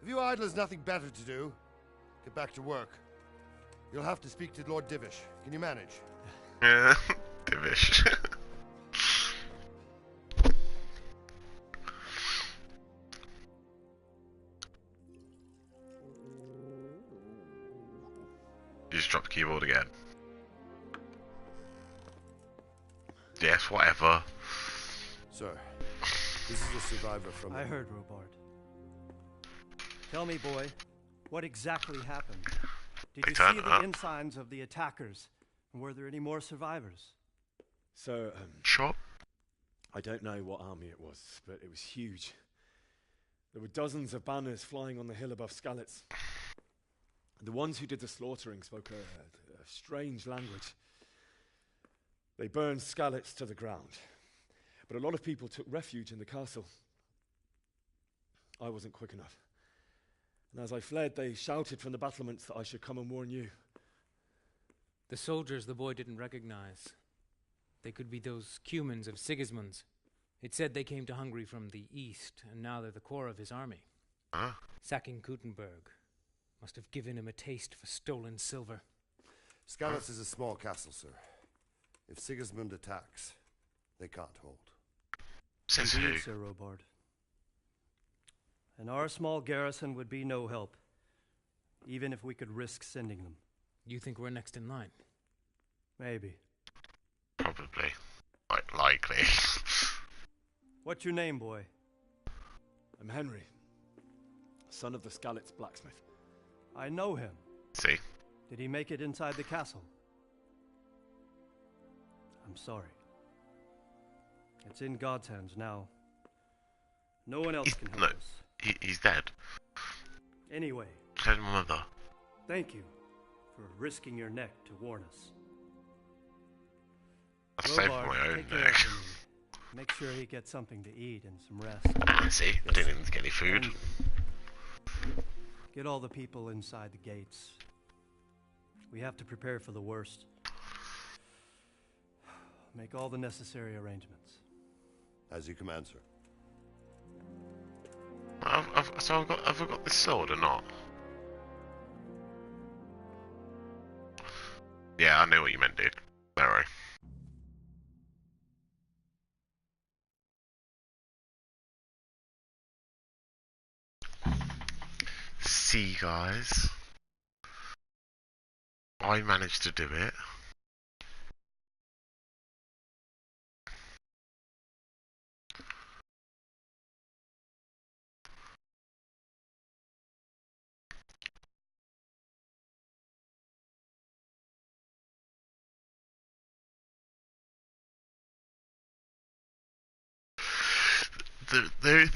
[SPEAKER 10] If you idlers nothing better to do, get back to work. You'll have to speak to Lord Divish. Can you manage?
[SPEAKER 1] Yeah, Divish. You just dropped the keyboard again. Yes, whatever.
[SPEAKER 10] Sir, this is a survivor from...
[SPEAKER 21] I heard, Robard. Tell me, boy, what exactly happened? Did you see the insigns of the attackers? And were there any more survivors?
[SPEAKER 12] So,
[SPEAKER 1] sure.
[SPEAKER 12] I don't know what army it was, but it was huge. There were dozens of banners flying on the hill above Skalitz. The ones who did the slaughtering spoke a strange language. They burned Skalitz to the ground, but a lot of people took refuge in the castle. I wasn't quick enough. And as I fled, they shouted from the battlements that I should come and warn you.
[SPEAKER 13] The soldiers the boy didn't recognize. They could be those Cumans of Sigismund's. It said they came to Hungary from the east, and now they're the core of his army. Sacking Gutenberg must have given him a taste for stolen silver.
[SPEAKER 10] Skalitz is a small castle, sir. If Sigismund attacks, they can't hold.
[SPEAKER 21] Indeed, Sir Robard. And our small garrison would be no help, even if we could risk sending them.
[SPEAKER 13] You think we're next in line?
[SPEAKER 21] Maybe.
[SPEAKER 1] Probably. Quite likely.
[SPEAKER 21] What's your name, boy?
[SPEAKER 12] I'm Henry, son of the Skalitz blacksmith.
[SPEAKER 21] I know him.
[SPEAKER 1] See?
[SPEAKER 21] Did he make it inside the castle? I'm sorry. It's in God's hands now. No one else can help us.
[SPEAKER 1] He's dead.
[SPEAKER 21] Anyway.
[SPEAKER 1] Dead mother.
[SPEAKER 21] Thank you for risking your neck to warn us.
[SPEAKER 1] I saved my own neck.
[SPEAKER 21] Make sure he gets something to eat and some rest.
[SPEAKER 1] See? I didn't even get any food.
[SPEAKER 21] Get all the people inside the gates. We have to prepare for the worst. Make all the necessary arrangements.
[SPEAKER 10] As you command, sir.
[SPEAKER 1] Have I got this sword or not? Yeah, I knew what you meant, dude. Don't worry. See, guys. I managed to do it. The only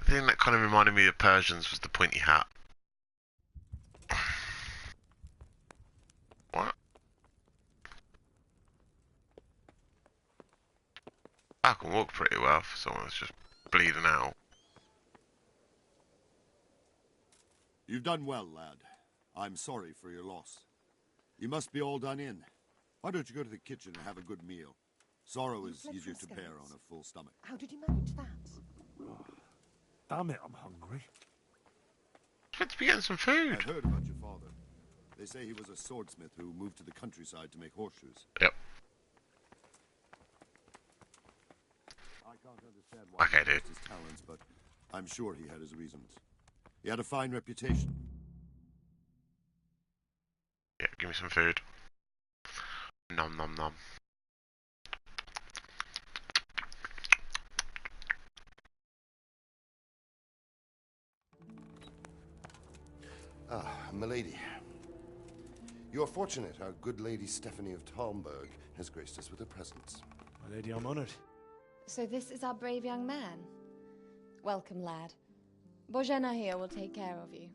[SPEAKER 1] thing that kind of reminded me of Persians was the pointy hat. What? I can walk pretty well for someone that's just bleeding out.
[SPEAKER 10] You've done well, lad. I'm sorry for your loss. You must be all done in. Why don't you go to the kitchen and have a good meal? Sorrow is easier to bear on a full stomach.
[SPEAKER 2] How did you manage that?
[SPEAKER 5] Damn it, I'm hungry.
[SPEAKER 1] Let's be getting some food.
[SPEAKER 10] I've heard about your father. They say he was a swordsmith who moved to the countryside to make horseshoes.
[SPEAKER 1] Yep.
[SPEAKER 10] I can't understand why
[SPEAKER 1] Okay,
[SPEAKER 10] he
[SPEAKER 1] dude.
[SPEAKER 10] lost his talents, but I'm sure he had his reasons. He had a fine reputation.
[SPEAKER 1] Yeah, give me some food. Nom nom nom.
[SPEAKER 10] Ah, milady. You're fortunate our good lady Stephanie of Talmberg has graced us with her presence.
[SPEAKER 12] My lady, I'm honored.
[SPEAKER 22] So this is our brave young man. Welcome, lad. Bozhena here will take care of you.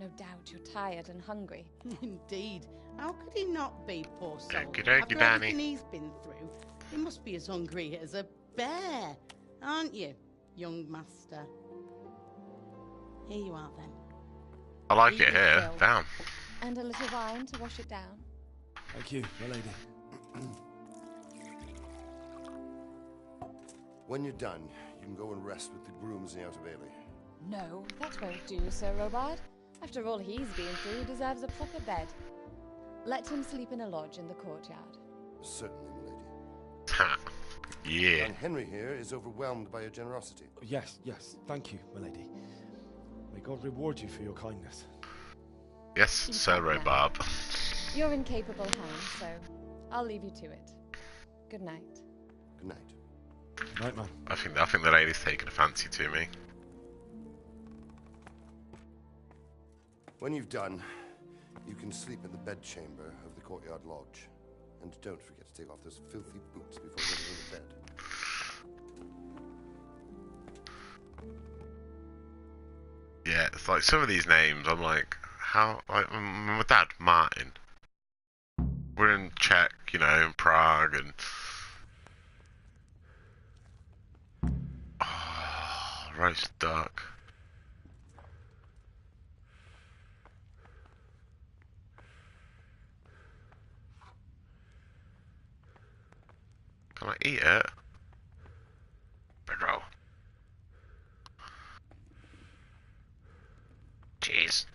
[SPEAKER 11] No doubt you're tired and hungry.
[SPEAKER 14] Indeed. How could he not be, poor soul?
[SPEAKER 1] Okie dokie,
[SPEAKER 14] After
[SPEAKER 1] Danny.
[SPEAKER 14] everything he's been through, he must be as hungry as a bear, aren't you, young master? Here you are, then.
[SPEAKER 1] I like
[SPEAKER 14] Eat
[SPEAKER 1] it
[SPEAKER 14] your
[SPEAKER 1] here.
[SPEAKER 14] fill.
[SPEAKER 1] Damn.
[SPEAKER 11] And a little wine to wash it down.
[SPEAKER 12] Thank you, my lady.
[SPEAKER 10] When you're done, you can go and rest with the grooms in the Outer Bailey.
[SPEAKER 11] No, that won't do, Sir Robard. After all he's been through, he deserves a proper bed. Let him sleep in a lodge in the courtyard.
[SPEAKER 10] Certainly, my lady.
[SPEAKER 1] Ha. Yeah.
[SPEAKER 10] And Henry here is overwhelmed by your generosity.
[SPEAKER 12] Yes, yes, thank you, my lady. May God reward you for your kindness.
[SPEAKER 1] Yes, Sir Rhubarb.
[SPEAKER 11] You're in capable hands, so I'll leave you to it. Good night.
[SPEAKER 10] Good night.
[SPEAKER 12] Good night, man.
[SPEAKER 1] I think the lady's taking a fancy to me.
[SPEAKER 10] When you've done, you can sleep in the bedchamber of the courtyard lodge. And don't forget to take off those filthy boots before getting into bed.
[SPEAKER 1] Yeah, it's like some of these names, I'm like, how? Like, my dad, Martin. We're in Czech, you know, in Prague, and roast duck. Can I eat it? Bread roll. Cheese.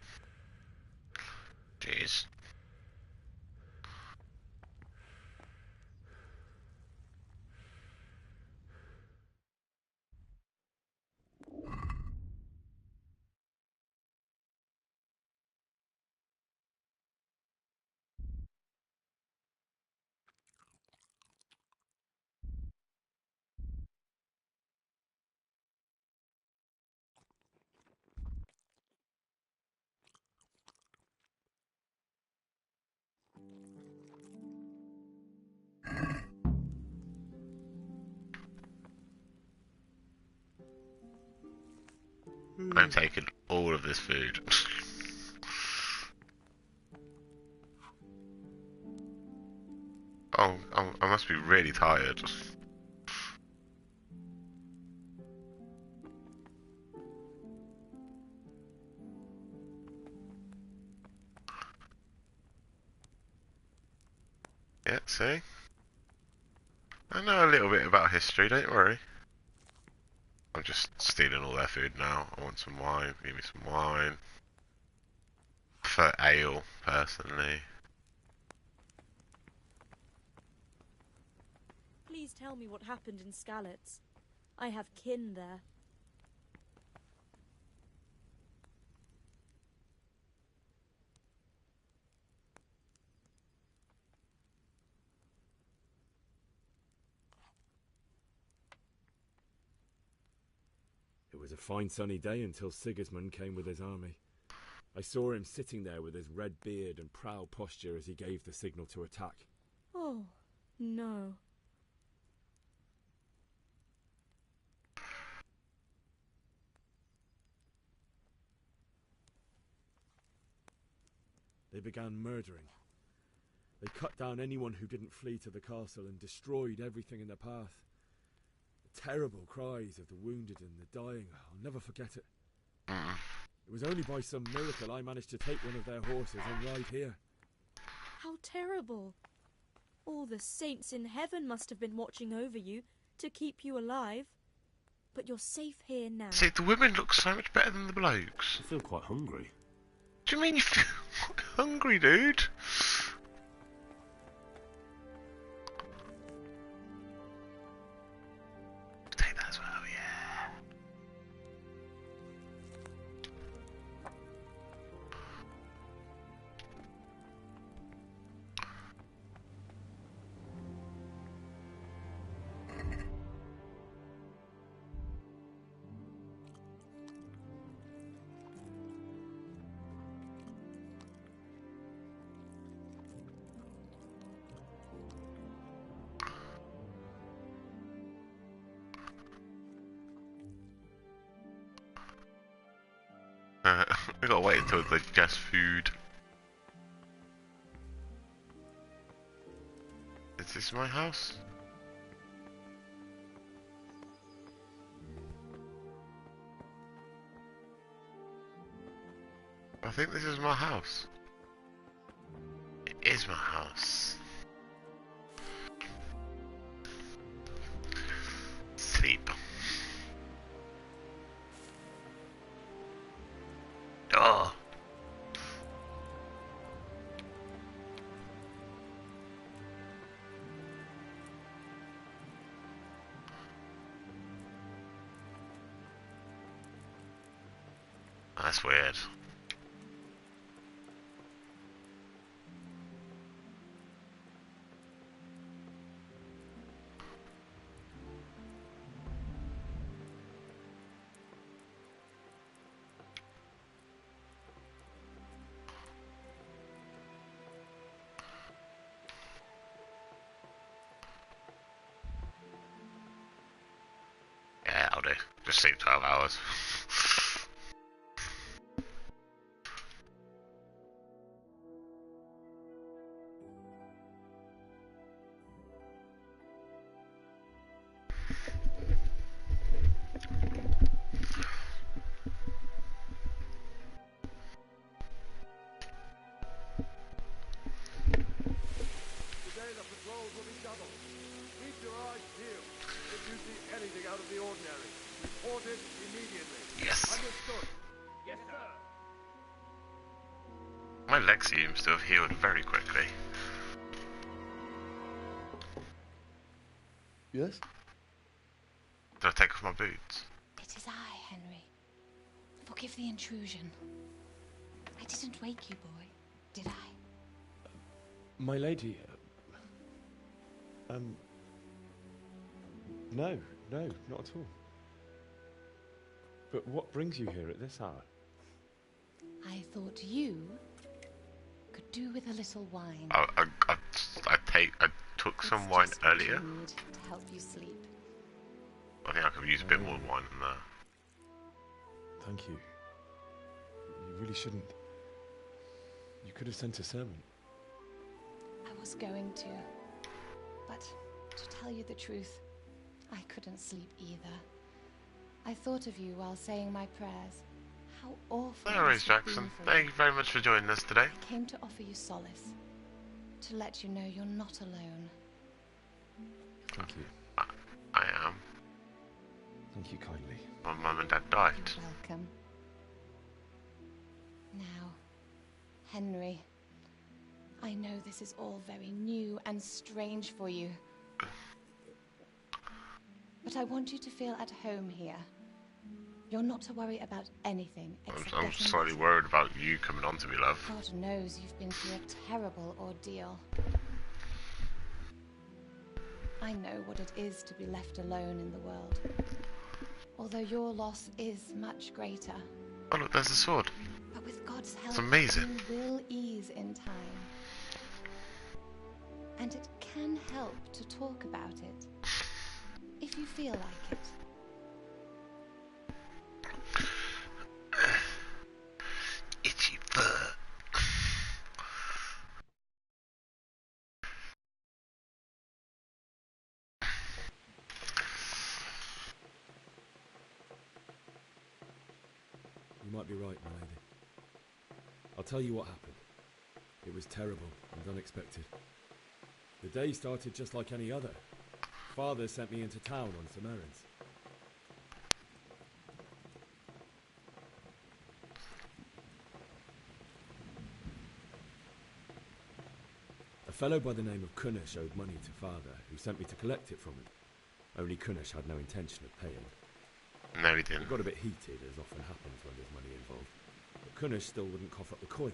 [SPEAKER 1] Cheese. I'm taking all of this food. Oh, I must be really tired. Yeah, see? I know a little bit about history, don't worry. I'm just stealing all their food now. I want some wine. Give me some wine. For ale, personally.
[SPEAKER 17] Please tell me what happened in Skalitz. I have kin there.
[SPEAKER 12] It was a fine sunny day until Sigismund came with his army. I saw him sitting there with his red beard and proud posture as he gave the signal to attack.
[SPEAKER 17] Oh, no.
[SPEAKER 12] They began murdering. They cut down anyone who didn't flee to the castle and destroyed everything in their path. The terrible cries of the wounded and the dying, I'll never forget it. It was only by some miracle I managed to take one of their horses and ride here.
[SPEAKER 17] How terrible. All the saints in heaven must have been watching over you to keep you alive. But you're safe here now.
[SPEAKER 1] See, the women look so much better than the blokes.
[SPEAKER 5] I feel quite hungry.
[SPEAKER 1] Do you mean you feel hungry, dude? Take that as well, yeah. We gotta wait until they guess food. Is this my house? I think this is my house. It is my house. Sleep. Oh. That's weird. Yeah, I'll do. Just sleep 12 hours.
[SPEAKER 6] Today the patrols will be doubled. Keep your eyes peeled. If you see anything out of the ordinary, report it immediately.
[SPEAKER 1] Yes.
[SPEAKER 6] Understood. Yes, sir.
[SPEAKER 1] My legs seems to have healed very quickly.
[SPEAKER 15] Yes?
[SPEAKER 1] Did I take off my boots?
[SPEAKER 22] It is I, Henry. Forgive the intrusion. I didn't wake you, boy, did I?
[SPEAKER 12] My lady, no, not at all. But what brings you here at this hour?
[SPEAKER 22] I thought you could do with a little wine.
[SPEAKER 1] I took some wine
[SPEAKER 22] Just what
[SPEAKER 1] earlier.
[SPEAKER 22] you need to help you sleep.
[SPEAKER 1] I think I could use a bit more wine than that.
[SPEAKER 12] Thank you. You really shouldn't. You could have sent a servant.
[SPEAKER 22] I was going to, but to tell you the truth, I couldn't sleep either. I thought of you while saying my prayers. How awful.
[SPEAKER 1] No worries, Jackson. Thank you very much for joining us today.
[SPEAKER 22] I came to offer you solace, to let you know you're not alone.
[SPEAKER 12] Thank you.
[SPEAKER 1] I am.
[SPEAKER 12] Thank you kindly.
[SPEAKER 1] My mum and dad died.
[SPEAKER 22] You're welcome. Now, Henry, I know this is all very new and strange for you. But I want you to feel at home here. You're not to worry about anything except
[SPEAKER 1] I'm
[SPEAKER 22] getting
[SPEAKER 1] slightly
[SPEAKER 22] better.
[SPEAKER 1] worried about you coming on to me, love.
[SPEAKER 22] God knows you've been through a terrible ordeal. I know what it is to be left alone in the world. Although your loss is much greater.
[SPEAKER 1] Oh look, there's a sword.
[SPEAKER 22] But with God's help,
[SPEAKER 1] It's amazing.
[SPEAKER 22] you will ease in time. And it can help to talk about it, if you feel like it.
[SPEAKER 1] Itchy fur.
[SPEAKER 12] You might be right, my lady. I'll tell you what happened. It was terrible and unexpected. The day started just like any other. Father sent me into town on some errands. A fellow by the name of Kunnish owed money to Father, who sent me to collect it from him. Only Kunnish had no intention of paying.
[SPEAKER 1] No, he didn't.
[SPEAKER 12] It got a bit heated, as often happens when there's money involved. But Kunnish still wouldn't cough up the coin.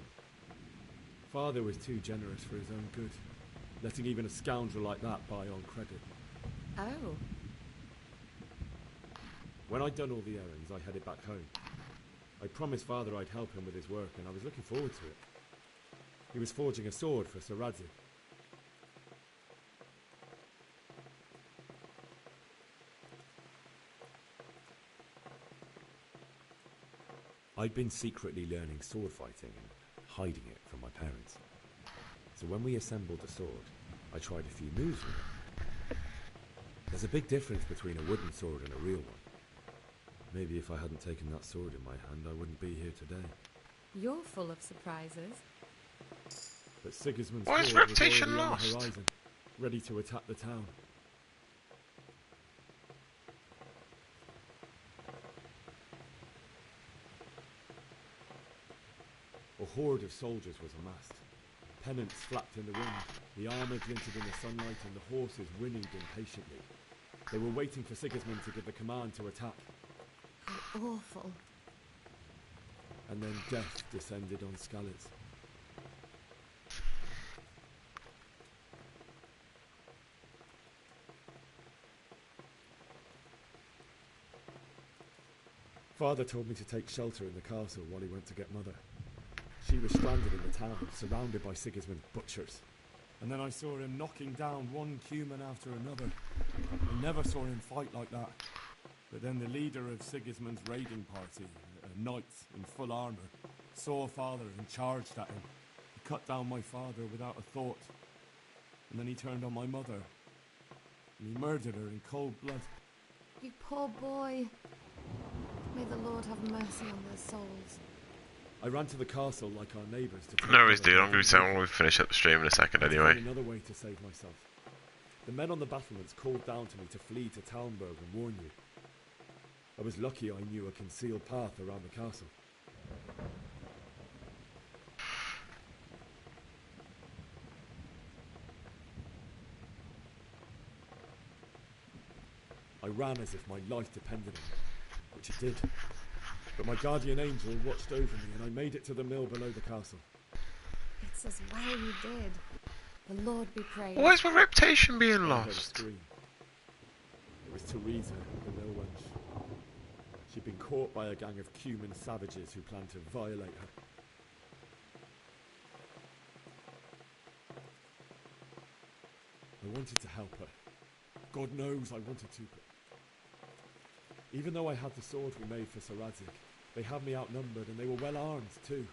[SPEAKER 12] Father was too generous for his own good, letting even a scoundrel like that buy on credit.
[SPEAKER 22] Oh.
[SPEAKER 12] When I'd done all the errands, I headed back home. I promised Father I'd help him with his work, and I was looking forward to it. He was forging a sword for Sir Radzik.
[SPEAKER 4] I'd been secretly learning sword fighting and hiding it from my parents. So when we assembled the sword, I tried a few moves with it. There's a big difference between a wooden sword and a real one. Maybe if I hadn't taken that sword in my hand, I wouldn't be here today.
[SPEAKER 15] You're full of surprises.
[SPEAKER 4] But Sigismund's
[SPEAKER 1] Why is
[SPEAKER 4] sword was
[SPEAKER 1] reputation
[SPEAKER 4] already on the
[SPEAKER 1] lost?
[SPEAKER 4] horizon, ready to attack the town. A horde of soldiers was amassed. Pennants flapped in the wind, the armour glinted in the sunlight, and the horses whinnied impatiently. They were waiting for Sigismund to give the command to attack.
[SPEAKER 15] How awful.
[SPEAKER 4] And then death descended on Skalitz. Father told me to take shelter in the castle while he went to get Mother. She was stranded in the town, surrounded by Sigismund's butchers. And then I saw him knocking down one Cuman after another. I never saw him fight like that. But then the leader of Sigismund's raiding party, a knight in full armour, saw Father and charged at him. He cut down my father without a thought. And then he turned on my mother. And he murdered her in cold blood.
[SPEAKER 15] You poor boy. May the Lord have mercy on their souls.
[SPEAKER 4] I ran to the castle like our neighbours to take
[SPEAKER 1] No worries,
[SPEAKER 4] cover
[SPEAKER 1] dude. I'm
[SPEAKER 4] from
[SPEAKER 1] going to be
[SPEAKER 4] the
[SPEAKER 1] saying when we finish up the stream in a second
[SPEAKER 4] I had to
[SPEAKER 1] anyway.
[SPEAKER 4] find another way to save myself. The men on the battlements called down to me to flee to Talmberg and warn you. I was lucky I knew a concealed path around the castle. I ran as if my life depended on it, which it did. But my guardian angel watched over me and I made it to the mill below the castle.
[SPEAKER 15] It's as well you did. The Lord be praised.
[SPEAKER 1] Why is my reputation being
[SPEAKER 4] I heard a
[SPEAKER 1] lost?
[SPEAKER 4] scream. It was Teresa, the mill wench. She'd been caught by a gang of Cuman savages who planned to violate her. I wanted to help her. God knows I wanted to, but even though I had the sword we made for Saradzik, they had me outnumbered and they were well armed too.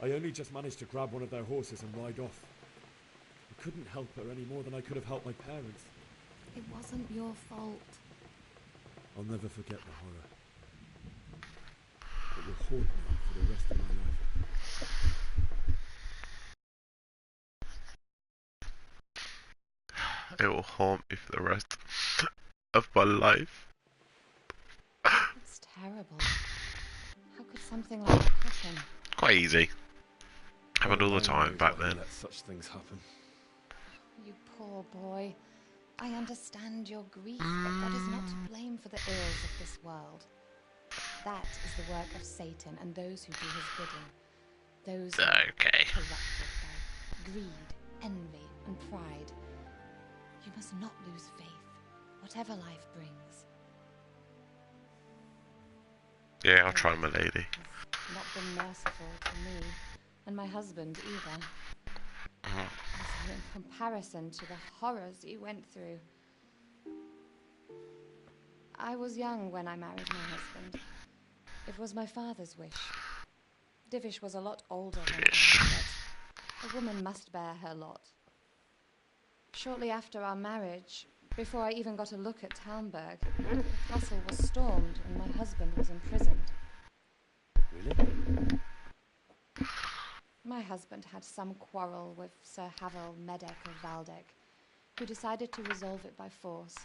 [SPEAKER 4] I only just managed to grab one of their horses and ride off. I couldn't help her any more than I could have helped my parents.
[SPEAKER 15] It wasn't your fault.
[SPEAKER 4] I'll never forget the horror. It will haunt me for the rest of my life.
[SPEAKER 1] It will haunt me for the rest of my life.
[SPEAKER 15] It's terrible. How could something like that happen?
[SPEAKER 1] Quite easy. Happened all the time back then.
[SPEAKER 12] Let such things happen.
[SPEAKER 15] You poor boy. I understand your grief, but God is not to blame for the ills of this world. That is the work of Satan and those who do his bidding. Those who are corrupted by greed, envy, and pride. You must not lose faith, whatever life brings.
[SPEAKER 1] Yeah, I'll try, my lady.
[SPEAKER 15] Not been merciful to me, and my husband either. Also, in comparison to the horrors he went through. I was young when I married my husband. It was my father's wish. Divish was a lot older than I, but a woman must bear her lot. Shortly after our marriage, before I even got a look at Talmberg, the castle was stormed and my husband was imprisoned.
[SPEAKER 4] Really?
[SPEAKER 15] My husband had some quarrel with Sir Havel Medek of Valdek, who decided to resolve it by force.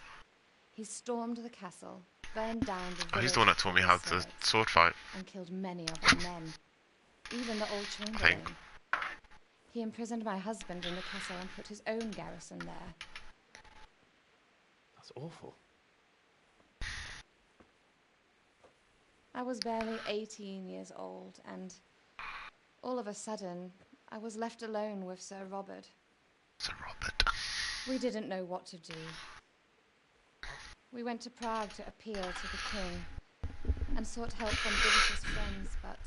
[SPEAKER 15] He stormed the castle, burned down the village.
[SPEAKER 1] Oh, he's the one that taught me how to sword fight.
[SPEAKER 15] And killed many of our men, even the old chamberlain. He imprisoned my husband in the castle and put his own garrison there.
[SPEAKER 12] That's awful.
[SPEAKER 15] I was barely 18 years old, and all of a sudden, I was left alone with Sir Robert.
[SPEAKER 1] Sir Robert.
[SPEAKER 15] We didn't know what to do. We went to Prague to appeal to the king and sought help from Divish's friends, but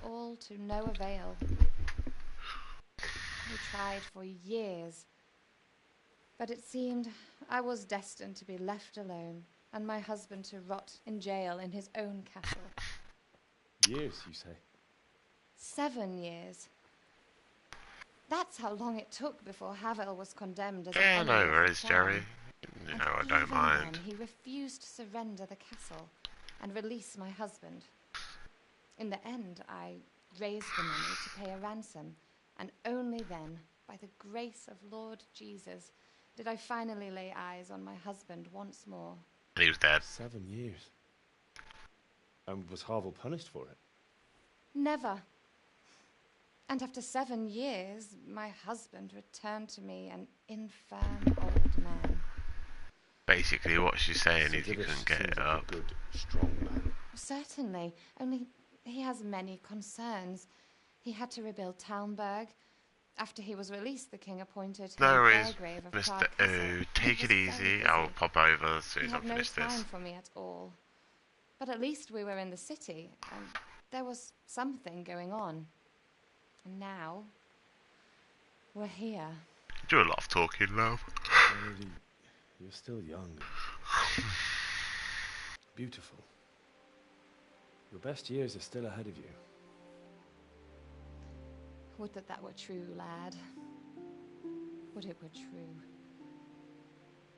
[SPEAKER 15] all to no avail. We tried for years, but it seemed I was destined to be left alone and my husband to rot in jail in his own castle.
[SPEAKER 12] Years, you say?
[SPEAKER 22] 7 years. That's how long it took before Havel was condemned as
[SPEAKER 1] Yeah,
[SPEAKER 22] an
[SPEAKER 1] no
[SPEAKER 22] enemy of the
[SPEAKER 1] worries, Jerry.
[SPEAKER 22] crown.
[SPEAKER 1] You
[SPEAKER 22] And
[SPEAKER 1] know, I don't
[SPEAKER 22] even
[SPEAKER 1] mind.
[SPEAKER 22] then, he refused to surrender the castle and release my husband. In the end, I raised the money to pay a ransom, and only then, by the grace of Lord Jesus, did I finally lay eyes on my husband once more.
[SPEAKER 1] He was dead.
[SPEAKER 12] 7 years. And was Havel punished for it?
[SPEAKER 22] Never. And after 7 years, my husband returned to me an infirm old man.
[SPEAKER 1] Basically, what she's saying is you
[SPEAKER 12] Sigurd
[SPEAKER 1] couldn't get
[SPEAKER 12] seems
[SPEAKER 1] it
[SPEAKER 12] like
[SPEAKER 1] up.
[SPEAKER 12] a good, strong man.
[SPEAKER 22] Certainly, only he has many concerns. He had to rebuild Talmberg. After he was released, the king appointed him
[SPEAKER 1] No worries,
[SPEAKER 22] Burgrave of
[SPEAKER 1] Mr.
[SPEAKER 22] Prague Castle.
[SPEAKER 1] O. Take
[SPEAKER 22] He
[SPEAKER 1] it
[SPEAKER 22] was
[SPEAKER 1] easy.
[SPEAKER 22] very
[SPEAKER 1] I'll
[SPEAKER 22] busy.
[SPEAKER 1] pop over as soon
[SPEAKER 22] He
[SPEAKER 1] as I
[SPEAKER 22] had no
[SPEAKER 1] finish
[SPEAKER 22] time
[SPEAKER 1] this.
[SPEAKER 22] for me at all. But at least we were in the city, and there was something going on. And now, we're here.
[SPEAKER 1] Do a lot of talking, love.
[SPEAKER 12] Lady, you're still young. Beautiful. Your best years are still ahead of you.
[SPEAKER 22] Would that were true, lad. Would it were true.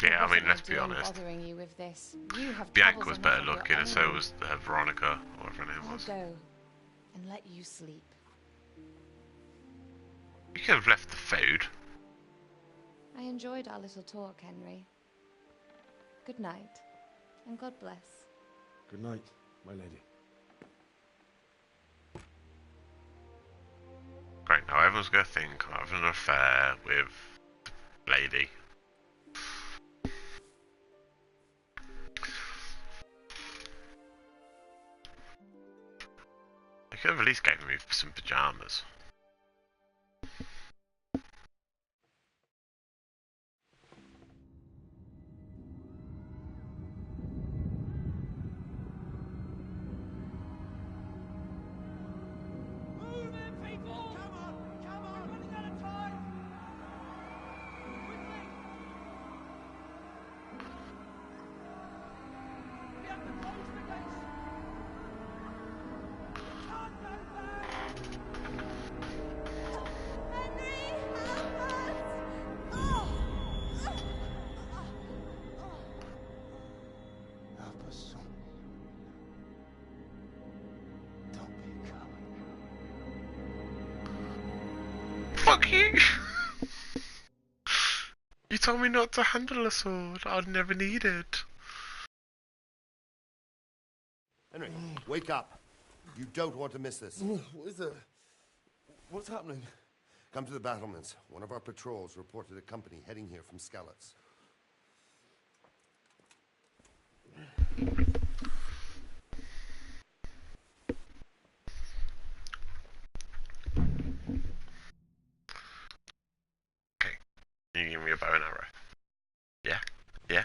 [SPEAKER 1] Yeah, I
[SPEAKER 22] What
[SPEAKER 1] mean,
[SPEAKER 22] am
[SPEAKER 1] let's be
[SPEAKER 22] doing
[SPEAKER 1] honest.
[SPEAKER 22] bothering you with this? You have
[SPEAKER 1] Bianca
[SPEAKER 22] troubles
[SPEAKER 1] was
[SPEAKER 22] enough
[SPEAKER 1] better
[SPEAKER 22] of your
[SPEAKER 1] looking, and
[SPEAKER 22] own.
[SPEAKER 1] so was Veronica, or whatever her name
[SPEAKER 22] I'll
[SPEAKER 1] was.
[SPEAKER 22] go and let you sleep.
[SPEAKER 1] You could have left the food.
[SPEAKER 22] I enjoyed our little talk, Henry. Good night, and God bless.
[SPEAKER 12] Good night, my lady.
[SPEAKER 1] Great, now everyone's going to think I'm having an affair with lady. I could have at least given me some pyjamas.
[SPEAKER 9] Move it, people! Come on! Come on! We're running out of time! Quickly! We have to close the gates! We can't go back!
[SPEAKER 2] Henry, help us! Oh!
[SPEAKER 16] Help us, son. Don't be a coward.
[SPEAKER 1] Fuck you! You told me not to handle a sword. I'd never need it.
[SPEAKER 10] Henry, wake up. You don't want to miss this.
[SPEAKER 6] What is it? What's happening?
[SPEAKER 10] Come to the battlements. One of our patrols reported a company heading here from Skalitz.
[SPEAKER 1] You give me a bow and arrow. Yeah? Yeah?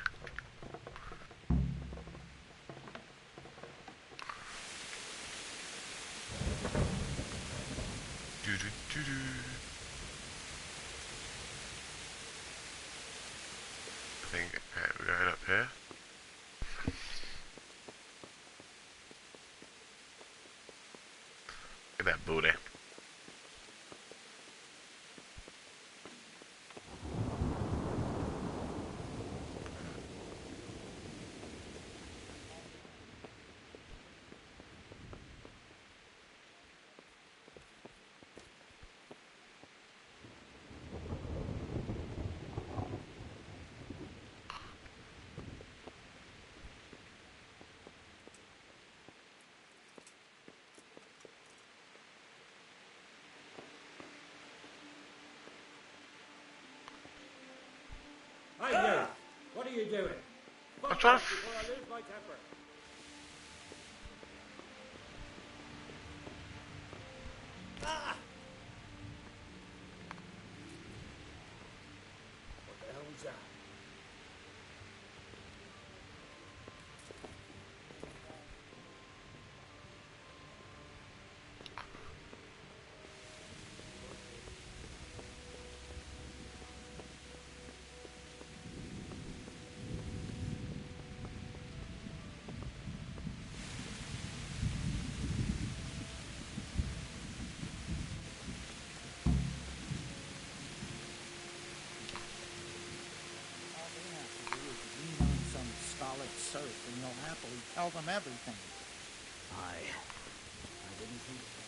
[SPEAKER 1] Do-do-do-do. I think we're going up here. Look at that booty.
[SPEAKER 9] Hey, you! What are you doing?
[SPEAKER 1] I'm trying to...
[SPEAKER 9] Before I lose my temper. Ah! What the hell was that?
[SPEAKER 18] tell them everything.
[SPEAKER 8] I didn't think that.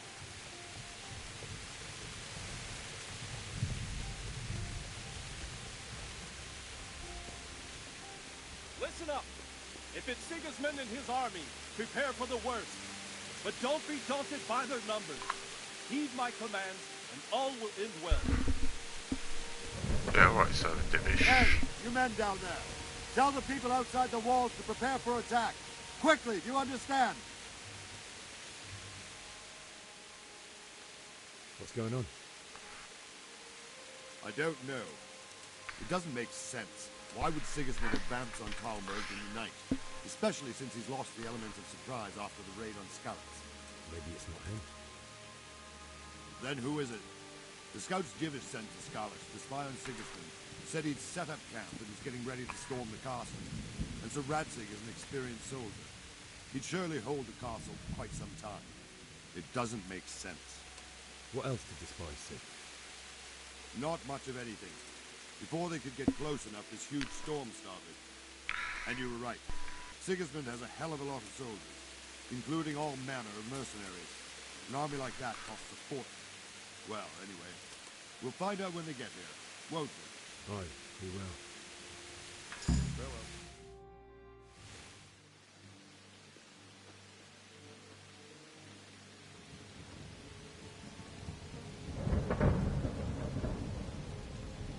[SPEAKER 6] Listen up! If it's Sigismund and his army, prepare for the worst. But don't be daunted by their numbers. Heed my commands, and all will end well.
[SPEAKER 1] Yeah, right, so Divish.
[SPEAKER 10] Hey, you men down there. Tell the people outside the walls to prepare for attack. Quickly, do you understand?
[SPEAKER 4] What's going on?
[SPEAKER 10] I don't know. It doesn't make sense. Why would Sigismund advance on Talmberg in the night? Especially since he's lost the element of surprise after the raid on Skalitz.
[SPEAKER 4] Maybe it's not him.
[SPEAKER 10] Then who is it? The scouts Jivish sent to Skalitz to spy on Sigismund said he'd set up camp and was getting ready to storm the castle. And Sir Radzig is an experienced soldier. He'd surely hold the castle for quite some time. It doesn't make sense.
[SPEAKER 4] What else did the spies see?
[SPEAKER 10] Not much of anything. Before they could get close enough, this huge storm started. And you were right. Sigismund has a hell of a lot of soldiers, including all manner of mercenaries. An army like that costs a fortune. Well, anyway, we'll find out when they get here, won't we?
[SPEAKER 4] Aye, we will.
[SPEAKER 10] Farewell.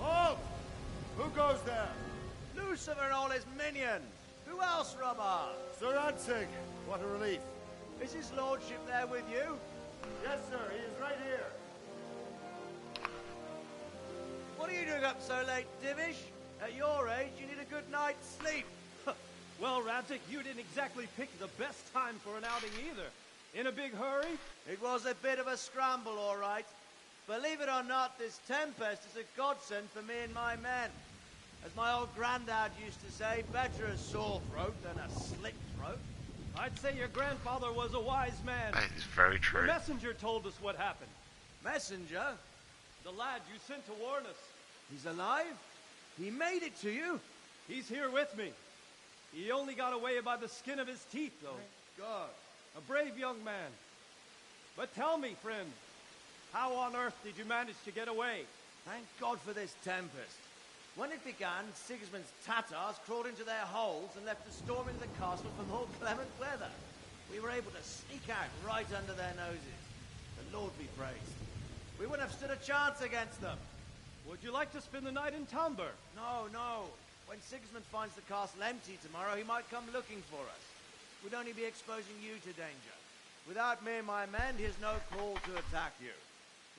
[SPEAKER 20] Halt! Who goes there? Lucifer and all his minions. Who else, Robert?
[SPEAKER 10] Sir Radzig, what a relief.
[SPEAKER 20] Is his lordship there with you?
[SPEAKER 10] Yes, sir, he is right here.
[SPEAKER 20] What are you doing up so late, Divish? At your age, you need a good night's sleep.
[SPEAKER 6] Well, Radzig, you didn't exactly pick the best time for an outing either. In a big hurry?
[SPEAKER 20] It was a bit of a scramble, all right. Believe it or not, this tempest is a godsend for me and my men. As my old granddad used to say, better a sore throat than a slit throat.
[SPEAKER 6] I'd say your grandfather was a wise man.
[SPEAKER 1] That is very true.
[SPEAKER 6] The messenger told us what happened.
[SPEAKER 20] Messenger?
[SPEAKER 6] The lad you sent to warn us.
[SPEAKER 20] He's alive? He made it to you?
[SPEAKER 6] He's here with me. He only got away by the skin of his teeth, though.
[SPEAKER 20] Thank God.
[SPEAKER 6] A brave young man. But tell me, friend, how on earth did you manage to get away?
[SPEAKER 20] Thank God for this tempest. When it began, Sigismund's Tatars crawled into their holes and left us storming the castle for more clement weather. We were able to sneak out right under their noses. The Lord be praised. We wouldn't have stood a chance against them.
[SPEAKER 6] Would you like to spend the night in Talmberg?
[SPEAKER 20] No, no. When Sigismund finds the castle empty tomorrow, he might come looking for us. We'd only be exposing you to danger. Without me and my men, he has no call to attack you.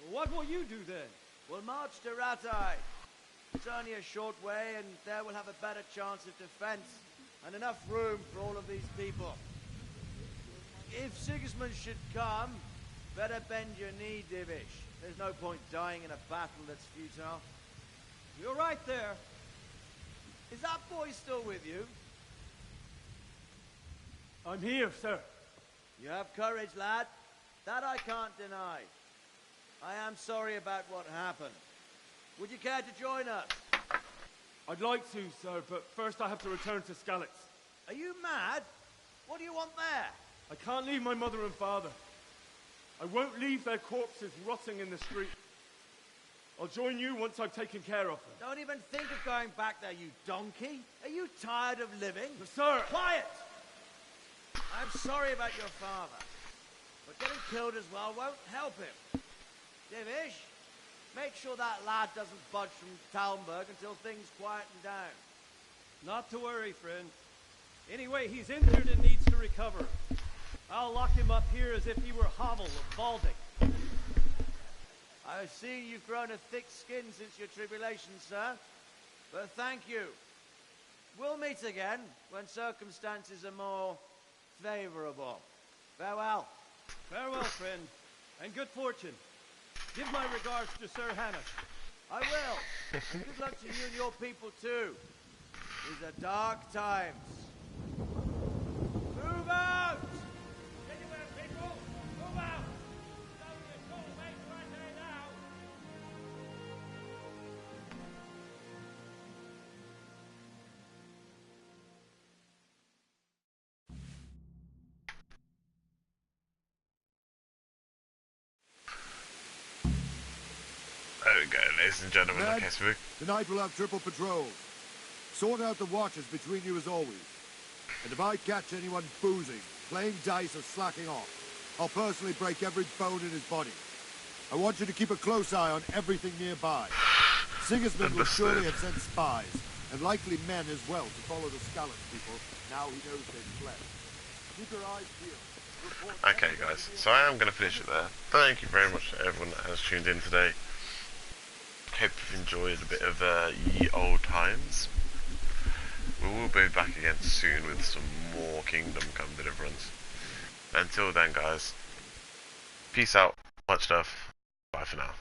[SPEAKER 6] Well, what will you do then?
[SPEAKER 20] We'll march to Ratai. It's only a short way, and there we'll have a better chance of defense and enough room for all of these people. If Sigismund should come, better bend your knee, Divish. There's no point dying in a battle that's futile.
[SPEAKER 6] You're right there.
[SPEAKER 20] Is that boy still with you?
[SPEAKER 6] I'm here, sir.
[SPEAKER 20] You have courage, lad. That I can't deny. I am sorry about what happened. Would you care to join us?
[SPEAKER 6] I'd like to, sir, but first I have to return to Skalitz.
[SPEAKER 20] Are you mad? What do you want there?
[SPEAKER 6] I can't leave my mother and father. I won't leave their corpses rotting in the street. I'll join you once I've taken care of them.
[SPEAKER 20] Don't even think of going back there, you donkey. Are you tired of living?
[SPEAKER 6] Sir!
[SPEAKER 20] Quiet! I'm sorry about your father, but getting killed as well won't help him. Divish, make sure that lad doesn't budge from Talmberg until things quieten down.
[SPEAKER 6] Not to worry, friend. Anyway, he's injured and needs to recover. I'll lock him up here as if he were Havel or Baldic.
[SPEAKER 20] I see you've grown a thick skin since your tribulation, sir. But thank you. We'll meet again when circumstances are more favorable. Farewell.
[SPEAKER 6] Farewell, friend, and good fortune. Give my regards to Sir Hannah.
[SPEAKER 20] I will. And good luck to you and your people, too. These are dark times. Move out!
[SPEAKER 6] Anywhere, people! Move out! Don't get so late right there now!
[SPEAKER 1] There we go, ladies and gentlemen.
[SPEAKER 10] Men,
[SPEAKER 1] Okay, so we...
[SPEAKER 10] tonight we'll have triple patrols. Sort out the watches between you as always. And if I catch anyone boozing, playing dice or slacking off, I'll personally break every bone in his body. I want you to keep a close eye on everything nearby. Sigismund will surely have sent spies, and likely men as well, to follow the Scallop people, now he knows they've fled. Keep your eyes peeled.
[SPEAKER 1] Okay, guys, so I am going to finish it there. Thank you very much to everyone that has tuned in today. Hope you've enjoyed a bit of ye old times. We will be back again soon with some more Kingdom Come Deliverance. Until then, guys, peace out, much love, bye for now.